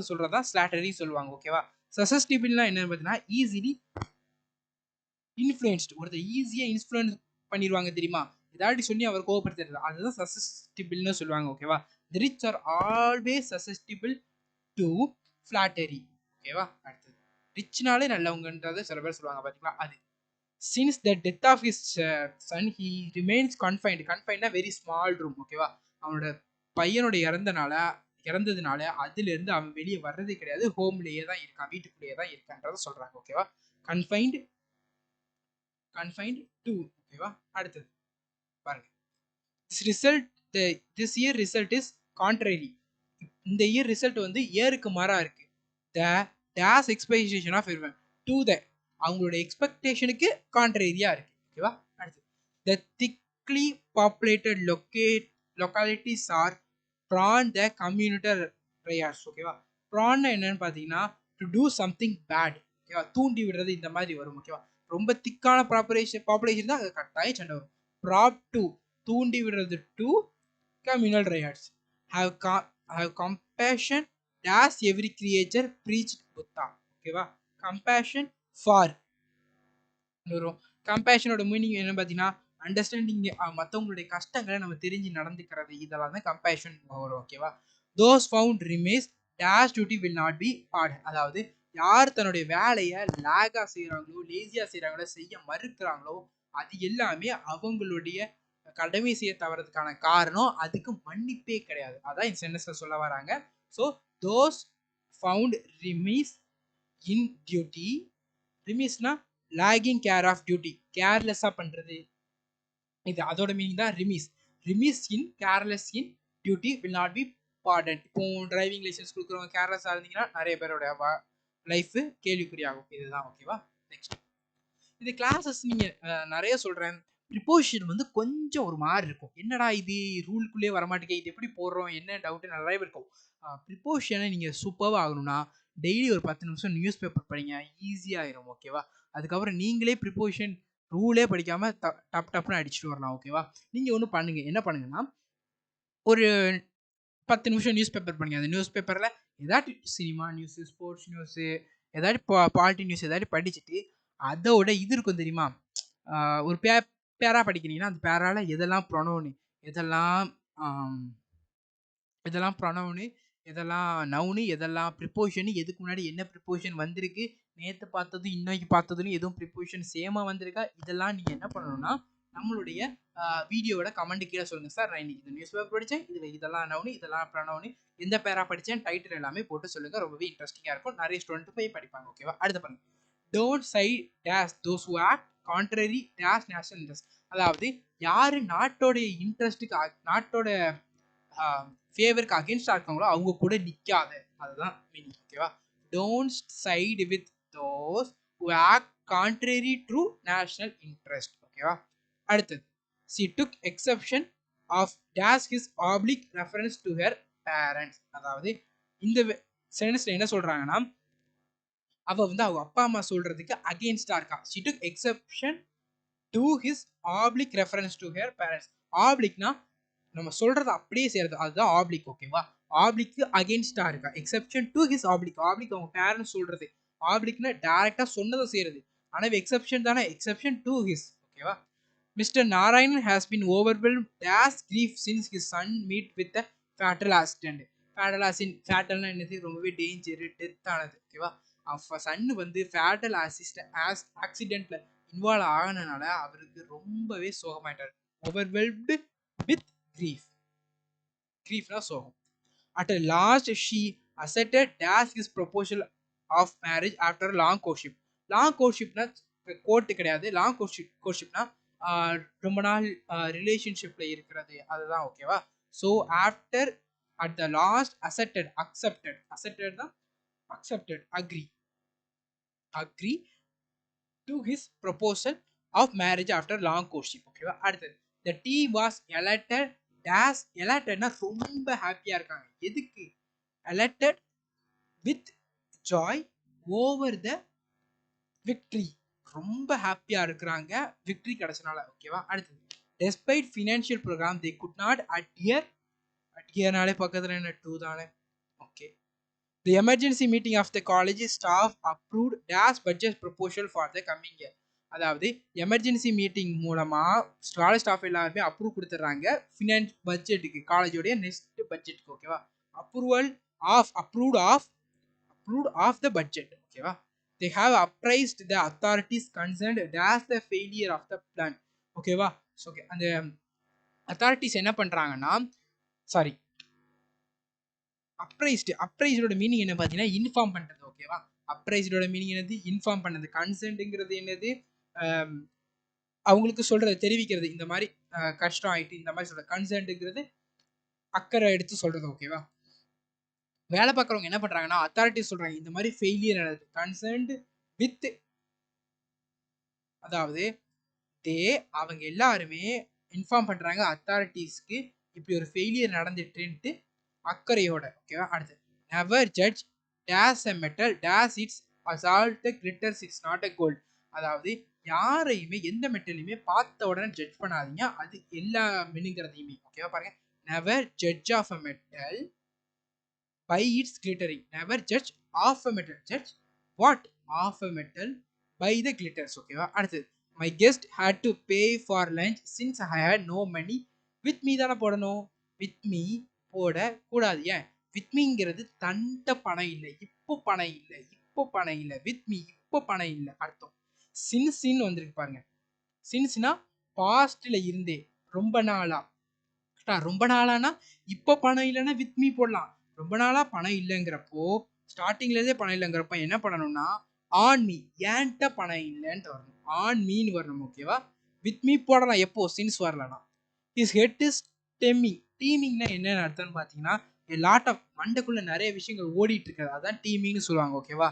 சொல்றதா ஸ்லாட்டரி சொல்லுவாங்க. ஓகேவா? சசஸ்டிபிள்னா என்னன்னு பார்த்தீங்கன்னா ஈஸிலி இன்ஃப்ளூயன்ஸ்டு, ஒருத்தர் ஈஸியாக இன்ஃப்ளூயன்ஸ் பண்ணிடுவாங்க தெரியுமா? ஏதாட்டி சொல்லி அவர் கோவப்படுத்துறது, அதுதான் சசஸ்டிபிள்னு சொல்லுவாங்க. ஓகேவா? The rich are always susceptible to flattery. ஓகேவா? அடுத்தது ரிச்னாலே நல்லவங்கன்றதை சில பேர் சொல்லுவாங்க, பார்த்தீங்களா? அது since the death of his son he remains confined. confined very small room. ஓகேவா? அவனோட பையனோட இறந்ததுனால அதுல இருந்து அவன் வெளியே வர்றதே கிடையாது, ஹோம்லயே தான் இருக்கான், வீட்டுக்குள்ளேயே தான் இருக்கான்றத சொல்றாங்க. ஓகேவா? confined to. ஓகேவா? அடுத்தது பாருங்க, this year result is contrary. இந்த இயர் ரிசல்ட் வந்து இயருக்கு மாறா இருக்கு. the dash expectation of everyone to the, அவங்களோட எக்ஸ்பெக்டேஷனுக்கு கான்ட்ரேரியா இருக்கு. ஓகேவா? அடுத்து the thickly populated localities are prawn the commuter prayers. ஓகேவா? ப்ரான் என்னன்னு பார்த்தீங்கன்னா டு டூ சம்திங் பேட். ஓகேவா? தூண்டி விடுறது இந்த மாதிரி வரும். ஓகேவா? ரொம்ப திக்கான பாப்புலேஷன் தான் கட்டாயம் சண்டை வரும். ப்ராப் டு தூண்டி விடுறது, to communal riots. have compassion as every creature preached Buddha. ஓகேவா? compassion for வரும். கம்பேஷனோட மீனிங் என்ன பார்த்தீங்கன்னா அண்டர்ஸ்டாண்டிங், மற்றவங்களுடைய கஷ்டங்களை நம்ம தெரிஞ்சு நடந்துக்கிறது, இதெல்லாம் தான் கம்பேஷன் வரும். ஓகேவா? Those found remiss dash duty will not be hard. அதாவது யார் தன்னுடைய வேலையை லேகாக செய்கிறாங்களோ, லேசியாக செய்கிறாங்களோ, செய்ய மறுக்கிறாங்களோ, அது எல்லாமே அவங்களுடைய கடமை செய்ய தவறதுக்கான காரணம், அதுக்கு மன்னிப்பே கிடையாது. அதான் இந்த சென்டென்ஸ்ல சொல்ல வராங்க. So those found remiss in duty, ரிமீஸ்னா லாகிங் கேர் ஆஃப் டியூட்டி, கேர்லெஸ்ஸாக பண்ணுறது, இது அதோட மீனிங் தான் remiss in careless in duty will not be pardoned. இப்போ டிரைவிங் லைசன்ஸ் கொடுக்குறவங்க கேர்லெஸ்ஸாக இருந்தீங்கன்னா நிறைய பேரோட லைஃப் கேள்விக்குறியாகும். இதுதான். ஓகேவா? நெக்ஸ்ட் இது கிளாஸஸ் நீங்கள் நிறைய சொல்கிறேன். ப்ரிப்போசிஷன் வந்து கொஞ்சம் ஒரு மாதிரி இருக்கும், என்னடா இது ரூலுக்குள்ளே வரமாட்டேங்க, இது எப்படி போடுறோம், என்ன டவுட்டு நிறைய இருக்கும். ப்ரிப்போசிஷனை நீங்கள் சூப்பராக ஆகணும்னா டெய்லி ஒரு 10 நிமிஷம் நியூஸ் பேப்பர் படிங்க, ஈஸியாகிடும். ஓகேவா? அதுக்கப்புறம் நீங்களே ப்ரிப்போசிஷன் ரூலே படிக்காமல் டப்னு அடிச்சுட்டு வரலாம். ஓகேவா? நீங்கள் ஒன்று பண்ணுங்க, என்ன பண்ணுங்கன்னா ஒரு 10 நிமிஷம் நியூஸ் பேப்பர் படிங்க. அந்த நியூஸ் பேப்பரில் ஏதாட்டி சினிமா நியூஸு, ஸ்போர்ட்ஸ் நியூஸு, ஏதாட்டி பாலிட்டி நியூஸ் ஏதாட்டி படிச்சுட்டு அதோட இது இருக்கும் தெரியுமா, ஒரு பேரா படிக்கிறீங்கன்னா அந்த பேரால எதெல்லாம் ப்ரொனவுனு, எதெல்லாம் எதெல்லாம் நவுனு, எதெல்லாம் ப்ரிப்போசிஷனு, எதுக்கு முன்னாடி என்ன ப்ரிப்போசிஷன் வந்திருக்கு, நேற்று பார்த்தது இன்னைக்கு பார்த்ததுன்னு எதுவும் ப்ரிப்போசிஷன் சேமாக வந்திருக்கா, இதெல்லாம் நீங்கள் என்ன பண்ணணும்னா நம்மளுடைய வீடியோவோட கமெண்ட் கீழே சொல்லுங்கள். சார் நான் இன்னைக்கு இந்த நியூஸ் பேப்பர் படித்தேன், இதில் இதெல்லாம் நவுனு, இதெல்லாம் ப்ரொனவுனு, எந்த பேரா படித்தேன், டைட்டில் எல்லாமே போட்டு சொல்லுங்கள். ரொம்பவே இன்ட்ரெஸ்டிங்காக இருக்கும், நிறைய ஸ்டூடெண்ட் போய் படிப்பாங்க. ஓகேவா? அடுத்த பாருங்க, don't side dash those who act contrary dash national interest. அதாவது யார் நாட்டோடைய இன்ட்ரெஸ்ட்டுக்கு, நாட்டோட ஃபேவருக்கு அகேன்ஸ்டாக இருக்காங்களோ அவங்க கூட நிற்காத, அதுதான் மீனிங். ஓகேவா? Don't side with those who act contrary to national interest. ஓகேவா? அடுத்தது she took exception of dash his oblique reference to her parents. அதாவது இந்த சென்டென்ஸ்ல என்ன சொல்றாங்கன்னா அவ வந்து அவங்க அப்பா அம்மா சொல்றதுக்கு அகேன்ஸ்டா இருக்கா. she took exception to his oblique reference to her parents. obliqueனா நம்ம சொல்றது அப்படியே செய்யறது, அதுதான் ஆப்ளிக். ஓகேவா? ஆப்ளிக்கு அகேன்ஸ்டா இருக்கா. எக்ஸெப்ஷன் டு ஹிஸ் ஆப்ளிக், ஆப்ளிக் அவங்க பேரண்ட்ஸ் சொல்றது, ஆப்ளிக்னா டைரக்டா சொன்னதை செய்யறது, ஆனால் எக்ஸெப்ஷன் தானே, எக்ஸெப்ஷன் டு ஹிஸ். ஓகேவா? Mister Narayanan has been overwhelmed dash grief since his son meet with a fatal accident. ஃபேட்டல்னா என்னது, ரொம்பவே டேஞ்சரு, டெத் ஆனது. ஓகேவா? அவ சன்னு வந்து ஃபேட்டல் ஆக்சிடென்ட்ல இன்வால்வ் ஆகினால அவருக்கு ரொம்பவே சோகமாயிட்டார். Overwhelmed with grief. Griefனா சோகம். At last she accepted dash his proposal of marriage after long courtship. long courtshipனா கோர்ட் கிடையாது. long courtshipனா ரொம்ப நாள் ரிலேஷன்ஷிப்ல இருக்கிறது அதுதான் ஓகேவா. So after at the last accepted தான் accepted agree to his proposal of marriage after long courtship ஓகேவா. அடுத்தது the team was elected dash electedனா ரொம்ப ஹாப்பியா இருக்காங்க. எதுக்கு elected with joy over the victory. ரொம்ப ஹாப்பியா இருக்கிறாங்க விக்டரி கிடைச்சனால ஓகேவா. அடுத்தது despite financial program they could not adhereனாலே பக்கத்துல என்ன 2 தானே okay. The emergency meeting of the college staff approved dash budget proposal for the coming year. அதாவது எமர்ஜென்சி மீட்டிங் மூலமா காலேஜ் ஸ்டாஃப் எல்லாருமே அப்ரூவ் கொடுத்துட்றாங்க ஃபினான்ஸ் பட்ஜெட்டுக்கு, காலேஜோடைய நெக்ஸ்ட் பட்ஜெட்டுக்கு ஓகேவா. approved of the budget ஓகேவா. they have appraised the authorities concerned dash the failure of the plan ஓகேவா. Okay அந்த அத்தாரிட்டிஸ் என்ன பண்றாங்கன்னா சாரி அப்ரைஸ்டோட மீனிங் என்ன பார்த்தீங்கன்னா இன்ஃபார்ம் பண்றது ஓகேவா. அப்ரைஸ்டோட மீனிங் என்னது இன்ஃபார்ம் பண்ணது. கன்சென்ட்ங்கிறது என்னது அவங்களுக்கு சொல்றது தெரிவிக்கிறது. இந்த மாதிரி கஷ்டம் ஆயிட்டு இந்த மாதிரி சொல்றது. கன்சென்ட்ங்கிறது அக்கறை எடுத்து சொல்றது ஓகேவா. வேலை பார்க்குறவங்க என்ன பண்றாங்கன்னா அத்தாரிட்டிஸ் சொல்றாங்க இந்த மாதிரி ஃபெயிலியர் நடக்குது கன்சர்ன்டு வித் அதாவது அவங்க எல்லாருமே இன்ஃபார்ம் பண்றாங்க அத்தாரிட்டிஸ்க்கு இப்படி ஒரு ஃபெயிலியர் நடந்துட்டுன்ட்டு அக்கறையோட ஓகேவா. அடுத்து never judge this a metal this it's assault glitters it's not a gold. அதாவது யாரையுமே எந்த மெட்டலையுமே பார்த்த உடனே ஜட்ஜ் பண்ணாதீங்க அது எல்லா மினுங்கிறதையுமே ஓகேவா. பாருங்க never judge of a metal by its glittering. Never judge of a metal. Judge what? Of a metal by the glitters. ஓகேவா. அடுத்தது my guest had to pay for lunch since I had no money. with me தானே போடணும். with me போட கூடாது. ஏன் with meங்கிறது தண்ட பணம் இல்லை, இப்போ பணம் இல்லை, இப்போ பணம் இல்லை. with me இப்போ பணம் இல்லை அர்த்தம். சின்ஸ்ன்னு வந்திருக்கு பாருங்க. சின்ஸ்னா பாஸ்ட்ல இருந்தே ரொம்ப நாளா. ரொம்ப நாளானா இப்போ பணம் இல்லைன்னா வித் மீ போடலாம். ரொம்ப நாளா பணம் இல்லைங்கிறப்போ ஸ்டார்டிங்ல இருந்தே பணம் இல்லைங்கிறப்ப என்ன பண்ணணும்னா ஆன் மீ ஏன்ட்ட பணம் இல்லைன்ட்டு வரணும். ஆன் மீன்னு வரணும் ஓகேவா. வித் மீ போடலாம் எப்போ சின்ஸ் வரலனா. His head is teeming. டீமிங்னா என்னன்னு அர்த்தம்னு பார்த்தீங்கன்னா லாட் ஆஃப் மண்டைக்குள்ள நிறைய விஷயங்கள் ஓடிட்டு இருக்காது அதான் டீமிங்னு சொல்லுவாங்க ஓகேவா.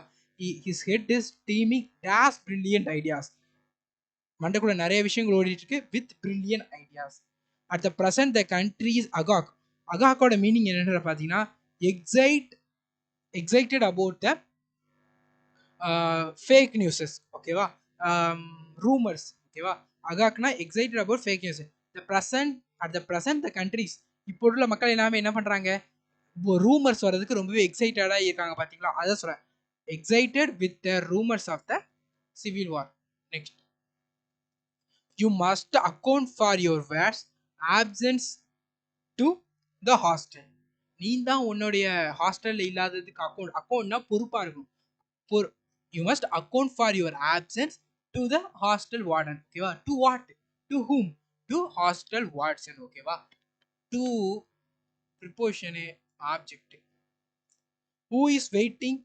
His head is teeming dash brilliant ideas. மண்டைக்குள்ள நிறைய விஷயங்கள் ஓடிட்டு இருக்கு with brilliant ideas. At the present the country is agog. அகாக்கோட மீனிங் என்னன்ற பார்த்தீங்கன்னா excited about the fake newses ஓகேவா. ரூமர்ஸ் ஓகேவா. அகாக்னா excited about fake news. At the present the country's இப்போ உள்ள மக்கள் எல்லாமே என்ன பண்றாங்க ரூமர்ஸ் வர்றதுக்கு ரொம்பவே எக்ஸைட்டடா இருக்காங்க பார்த்தீங்களா. அதான் சொல்றேன் excited with the rumours of the civil war. Next you must account for your words absence to the hostel. நீ தான் உன்னுடைய ஹாஸ்டல்ல இல்லாததுக்கு அக்கௌண்ட்னா பொறுப்பா இருக்கும். you must account for your absence to the hostel warden ஓகேவா. to what? to whom? to hostel warden ஓகேவா. to preposition object. who is waiting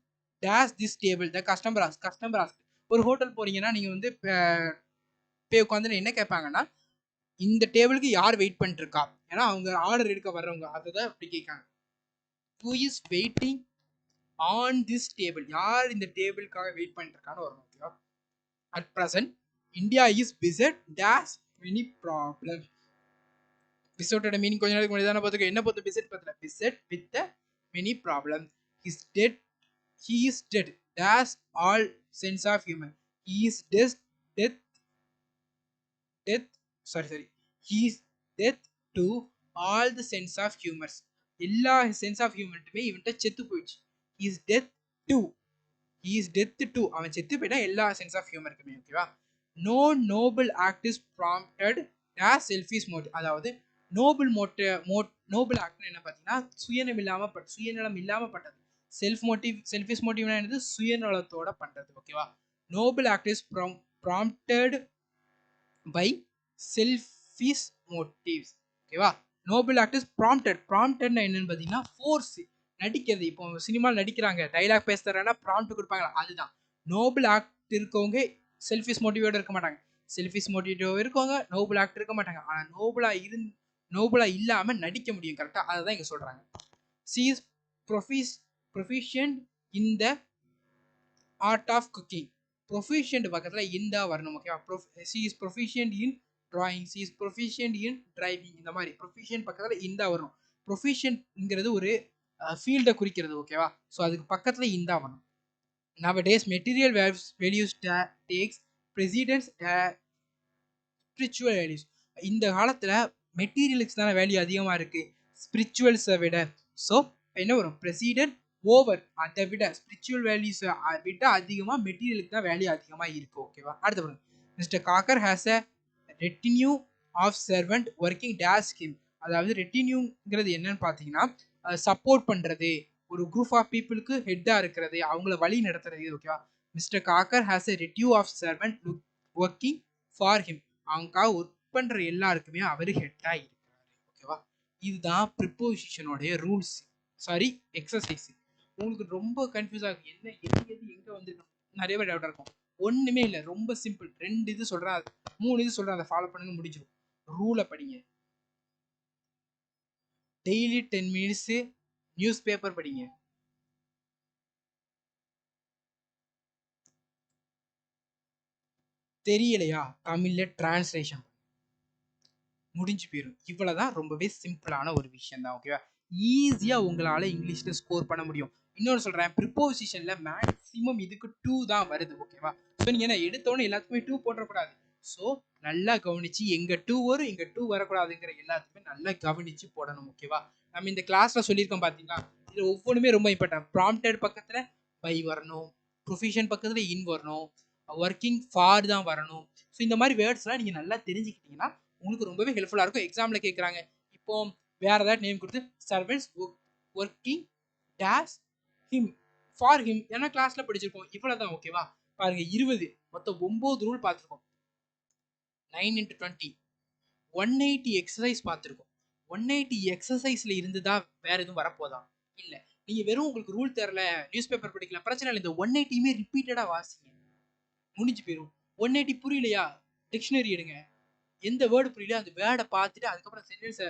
dash this table? the customer asked. ஒரு hotel போறீங்கன்னா நீங்க வந்து போய் உட்காந்து என்ன கேட்பாங்கன்னா இந்த டேபிளுக்கு யார் வெயிட் பண்ணிட்டு இருக்கா, ஏன்னா அவங்க ஆர்டர் எடுக்க வர்றவங்க அதுதான் இப்படி கேட்காங்க. who is waiting on this table? யார் இந்த டேபிளுக்காக வெயிட் பண்ணிட்டு இருக்கான்னு வரணும் ஓகேவா. at present India is beset dash many problems. besetோட மீனிங் கொஞ்ச நாளைக்கு முன்னாடி தானே பார்த்துக்கோ. என்ன பொறுத்த beset பத்தல beset with the many problems. he is dead dash all sense of human. he is death he is death to all the sense of humors. எல்லா சென்ஸ் ஆஃப் ஹியூமன்ட்டுமே இவன்ட்ட செத்து போயிடுச்சு. he is death to அவன் செத்து போயிட்டா எல்லா sense of ஹியூமருக்குமே ஓகேவா. no noble act is prompted as selfish motive. அதாவது நோபல் ஆக்ட் என்ன பார்த்தீங்கன்னா சுயநலம் இல்லாம பட்டது. செல்ஃபிஷ் மோட்டிவ்னா என்னது சுயநலத்தோட பண்றது ஓகேவா. noble act is prompted by selfish motives. ஓகேவா? Noble act is prompted. ப்ராம்ப்டட்னா என்னன்னு பார்த்தீங்கன்னா, ஃபோர்ஸ் நடிக்கிறது. இப்போ சினிமால நடிக்கிறாங்க. டயலாக் பேச தராங்கன்னா ப்ராம்ப்ட் குடுப்பாங்கல்ல, அதுதான். நோபல் ஆக்ட் இருக்கவங்க செல்ஃபிஷ் மோட்டிவோட இருக்க மாட்டாங்க. செல்ஃபிஷ் மோட்டிவ் இருக்கவங்க நோபல் ஆக்ட் இருக்க மாட்டாங்க. ஆனா நோபலா இல்லாம நடிக்க முடியும். கரெக்ட்டா? அததான் இங்க சொல்றாங்க. ஷி இஸ் ப்ரொஃபிஸ் proficient in the art of cooking. Proficient பக்கத்துல இன் தான் வரணும். ஓகேவா? She is proficient in drawing. She is proficient in driving. இந்த மாதிரி ப்ரொஃபிஷியன்ட் பக்கத்துல இன் தான் வரணும். ப்ரொஃபிஷியன்ட்ங்கிறது ஒரு ஃபீல்ட குறிக்கிறது. ஓகேவா? ஸோ அதுக்கு பக்கத்துல இன் தான் வரணும். Nowadays, material values takes precedence spiritual values. இந்த காலத்துல மெட்டீரியலுக்கு தானே வேல்யூ அதிகமா இருக்கு ஸ்பிரிச்சுவல்ஸை விட. ஸோ என்ன வரும்? பிரசிடென்ட் ஓவர், அதை விட ஸ்பிரிச்சுவல் வேல்யூஸ் விட அதிகமா மெட்டீரியலுக்கு தான் வேல்யூ அதிகமா இருக்கு. ஓகேவா? அடுத்த பாருங்க. Mister Kakkar has a retinue of servant working dash him. அதாவது ரெட்டினியூங்கிறது என்னன்னு பார்த்தீங்கன்னா, சப்போர்ட் பண்றது, ஒரு குரூப் ஆஃப் பீப்புளுக்கு ஹெட்டா இருக்கிறது, அவங்கள வழி நடத்துறது. ஓகேவா? Mister Kakkar has a retinue of servant working for him. அவங்களுக்காக ஒர்க் பண்ற எல்லாருக்குமே அவரு ஹெட்டா இருக்கிறாரு. ஓகேவா? இதுதான் ப்ரிப்போசிஷனோடைய ரூல்ஸ். Sorry, exercise. உங்களுக்கு ரொம்ப கன்ஃபியூஸ் ஆகும். என்ன எது எங்க வந்துருக்கணும் நிறைய பேர் டவுட் இருக்கும். ஒண்ணுமே இல்லை, ரொம்ப சிம்பிள். 2 இது சொல்றேன், 3 இது சொல்றேன், அதை ஃபாலோ பண்ணுங்க, முடிஞ்சிடும். ரூலை படிங்க. டெய்லி 10 மினிட்ஸ் நியூஸ் பேப்பர் படிங்க. தெரியலையா? தமிழ்ல டிரான்ஸ்லேஷன் முடிஞ்சு போயிடும். இவ்வளவுதான். ரொம்பவே சிம்பிளான ஒரு விஷயம் தான். ஓகேவா? ஈஸியா உங்களால இங்கிலீஷ்ல ஸ்கோர் பண்ண முடியும். இன்னொரு சொல்றேன், ப்ரிப்போசிஷன்ல மேக்ஸிமம் இதுக்கு 2 தான் வருது. ஓகேவா? ஸோ நீங்க என்ன எடுத்தோன்னே எல்லாத்துக்குமே 2 போடக்கூடாது. ஸோ நல்லா கவனிச்சு எங்க 2 வரும் எங்க 2 வரக்கூடாதுங்கிற எல்லாத்துக்குமே நல்லா கவனிச்சு போடணும். ஓகேவா? நம்ம இந்த கிளாஸ்ல சொல்லியிருக்கோம் பாத்தீங்களா, இது ஒவ்வொன்றுமே ரொம்ப இம்பார்ட்டன்ட். ப்ராம்ப்டட் பக்கத்துல பை வரணும், ப்ரொஃபிஷன் பக்கத்துல இன் வரணும், ஒர்க்கிங் ஃபார் தான் வரணும். ஸோ இந்த மாதிரி வேர்ட்ஸ்லாம் நீங்க நல்லா தெரிஞ்சுக்கிட்டீங்கன்னா உங்களுக்கு ரொம்பவே ஹெல்ப்ஃபுல்லா இருக்கும். எக்ஸாம்ல கேட்குறாங்க. இப்போ வேற ஏதாவது நேம் கொடுத்து servants working dash him for him, ஏன்னா கிளாஸ்ல படிச்சிருக்கோம். இவ்வளவுதான். ஓகேவா? பாருங்க, 20 மொத்தம் 9 ரூல் பார்த்துருக்கோம். 9 into 20 180 எக்ஸசைஸ் பார்த்துருக்கோம். 180 எக்ஸசைஸ்ல இருந்து தான் வேற எதுவும் வரப்போதா? இல்ல. நீங்க வெறும் உங்களுக்கு ரூல் தெரியல, நியூஸ் பேப்பர் படிக்கல, பிரச்சனை இல்லை. இந்த 180யுமே ரிப்பீட்டடா வாசிங்க, முடிஞ்சு போயிடும். 180 புரியலையா? டிக்ஷனரி எடுங்க. எந்த வேர்டு புரியல அந்த வேர்டை பார்த்துட்டு அதுக்கப்புறம் சென்டென்ஸை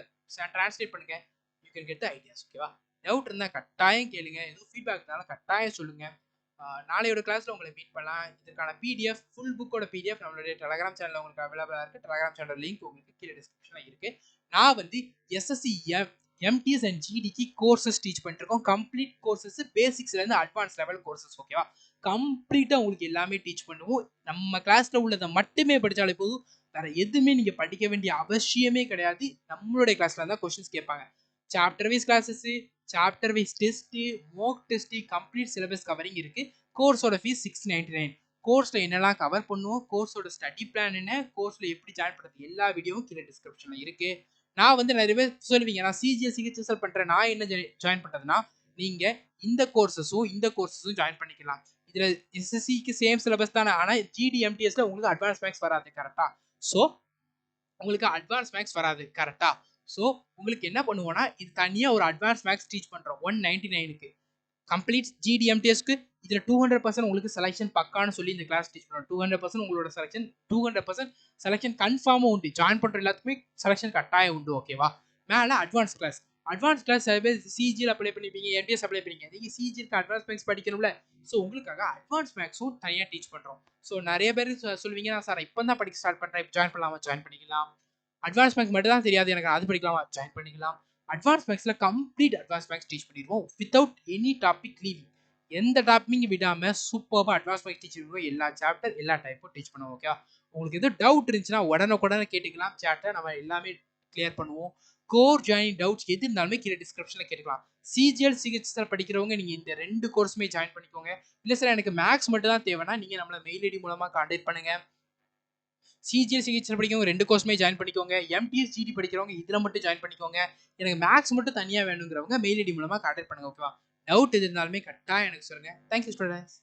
டிரான்ஸ்லேட் பண்ணுங்க. You can get the ideas. ஓகேவா? டவுட் இருந்தால் கட்டாயம் கேளுங்க. எதுவும் ஃபீட்பேக் இருந்தாலும் கட்டாயம் சொல்லுங்க. நாளையோட கிளாஸ்ல உங்களை மீட் பண்ணலாம். இதற்கான பிடிஎஃப், ஃபுல் புக்கோட பிடிஎஃப் நம்மளுடைய டெலகிராம் சேனல்ல உங்களுக்கு அவைலபிளா இருக்கு. டெலகிராம் சேனல் லிங்க் உங்களுக்கு கீழே டிஸ்கிரிப்ஷன்ல இருக்கு. நான் வந்து எஸ்எஸ்சி எம்டிஎஸ் அண்ட் ஜிடிக்கு கோர்சஸ் டீச் பண்ணிட்டு இருக்கோம். கம்ப்ளீட் கோர்சஸ், பேசிக்ஸ்ல இருந்து அட்வான்ஸ் லெவல் கோர்சஸ். ஓகேவா? கம்ப்ளீட்டா உங்களுக்கு எல்லாமே டீச் பண்ணுவோம். நம்ம கிளாஸ்ல உள்ளதை மட்டுமே படிச்சாலே போதும். வேற எதுவுமே நீங்க படிக்க வேண்டிய அவசியமே கிடையாது. நம்மளுடைய கிளாஸ்ல தான் கொஸ்டின்ஸ் கேட்பாங்க. Chapter wise classes, chapter wise test, mock test, complete syllabus covering இருக்கு. கோர்ஸோட ஃபீஸ் 699. கோர்ஸ்ல என்னெல்லாம் கவர் பண்ணுவோம், கோர்ஸோட ஸ்டடி பிளான் என்ன, கோர்ஸ்ல எப்படி ஜாயின் பண்றது, எல்லா வீடியோவும் கீழே டிஸ்கிரிப்ஷன்ல இருக்கு. நான் வந்து நிறைய பேர் சொல்லுவீங்க, நான் சிஜிஎஸ் சிஹெச்எஸ்எல் பண்றேன், நான் என்ன ஜாயின் பண்றதுன்னா, நீங்க இந்த கோர்சஸும் ஜாயின் பண்ணிக்கலாம். இதுல எஸ்எஸ்சிக்கு சேம் சிலபஸ் தானே, ஆனா ஜிடிஎம்டிஎஸ்ல உங்களுக்கு அட்வான்ஸ் மேக்ஸ் வராது. கரெக்டா? ஸோ உங்களுக்கு அட்வான்ஸ் மேக்ஸ் வராது. கரெக்டா? ஸோ உங்களுக்கு என்ன பண்ணுவோம்னா, இது தனியா ஒரு அட்வான்ஸ் மேக்ஸ் டீச் பண்றோம் 199க்கு. கம்ப்ளீட் ஜிடிஎம்டிஎஸ்க்கு இதுல 200% உங்களுக்கு செலக்ஷன் பக்கான்னு சொல்லி இந்த கிளாஸ் டீச் பண்ணுறோம். 200% உங்களோட செலக்ஷன், 200% செலக்ஷன் கன்ஃபார்மாக உண்டு. ஜாயின் பண்ற எல்லாத்துக்குமே செலக்ஷன் கட்டாயம் உண்டு. ஓகேவா? மேல அட்வான்ஸ் கிளாஸ். அட்வான்ஸ் கிளாஸ் சில பேர் சிஜியில் அப்ளை பண்ணிப்பீங்க, எம்டிஎஸ் அப்ளை பண்ணிங்க. நீங்க சிஜிக்கு அட்வான்ஸ் மேக்ஸ் படிக்கணும்ல. ஸோ உங்களுக்காக அட்வான்ஸ் மேக்ஸும் தனியாக டீச் பண்றோம். ஸோ நிறைய பேர் சொல்லுவீங்க, நான் சார் இப்போ தான் படிக்க ஸ்டார்ட் பண்றேன், ஜாயின் பண்ணலாமா? ஜாயின் பண்ணிக்கலாம். அட்வான்ஸ் மேக்ஸ் மட்டும் தான் தெரியாது எனக்கு, அது படிக்கலாமா? ஜாயின் பண்ணிக்கலாம். அட்வான்ஸ் மேக்ஸ்ல கம்ப்ளீட் அட்வான்ஸ் மேக்ஸ் டீச் பண்ணிடுவோம் வித்தவுட் எனி டாபிக் லீவிங். எந்த டாபிக் விடாம சூப்பராக அட்வான்ஸ் மேக்ஸ் டீச் பண்ணுவோம். எல்லா சாப்டர், எல்லா டைப்பும் டீச் பண்ணுவோம். ஓகேவா? உங்களுக்கு எதுவும் டவுட் இருந்துச்சுன்னா உடனே கேட்டுக்கலாம். சாப்டர் நம்ம எல்லாமே கிளியர் பண்ணுவோம். கோர் ஜாயின் டவுட்ஸ் எது இருந்தாலுமே கீழே டிஸ்கிரிப்ஷன்ல கேட்டுக்கலாம். சிஜிஎல் சிஹெச்எஸ்எல் படிக்கிறவங்க நீங்க இந்த 2 கோர்ஸுமே ஜாயின் பண்ணிக்கோங்க. இல்ல சார் எனக்கு மேக்ஸ் மட்டும் தான் தேவைன்னா நீங்க நம்மள மெயில் ஐடி மூலமா கான்டாக்ட் பண்ணுங்க. சிஜிஎல் சிஹெச்எல் படிக்கிறவங்க 2 கோர்ஸுமே ஜாயின் பண்ணிக்கோங்க. எம்டிஎஸ் ஜிடி படிக்கிறவங்க இதுல மட்டும் ஜாயின் பண்ணிக்கோங்க. எனக்கு மேக்ஸ் மட்டும் தனியா வேணுங்கிறவங்க மெயில் ஐடி மூலமா கான்டாக்ட் பண்ணுங்க. ஓகேவா? டவுட் எது இருந்தாலுமே கட்டாயம் எனக்கு சொல்லுங்க. Thank you students.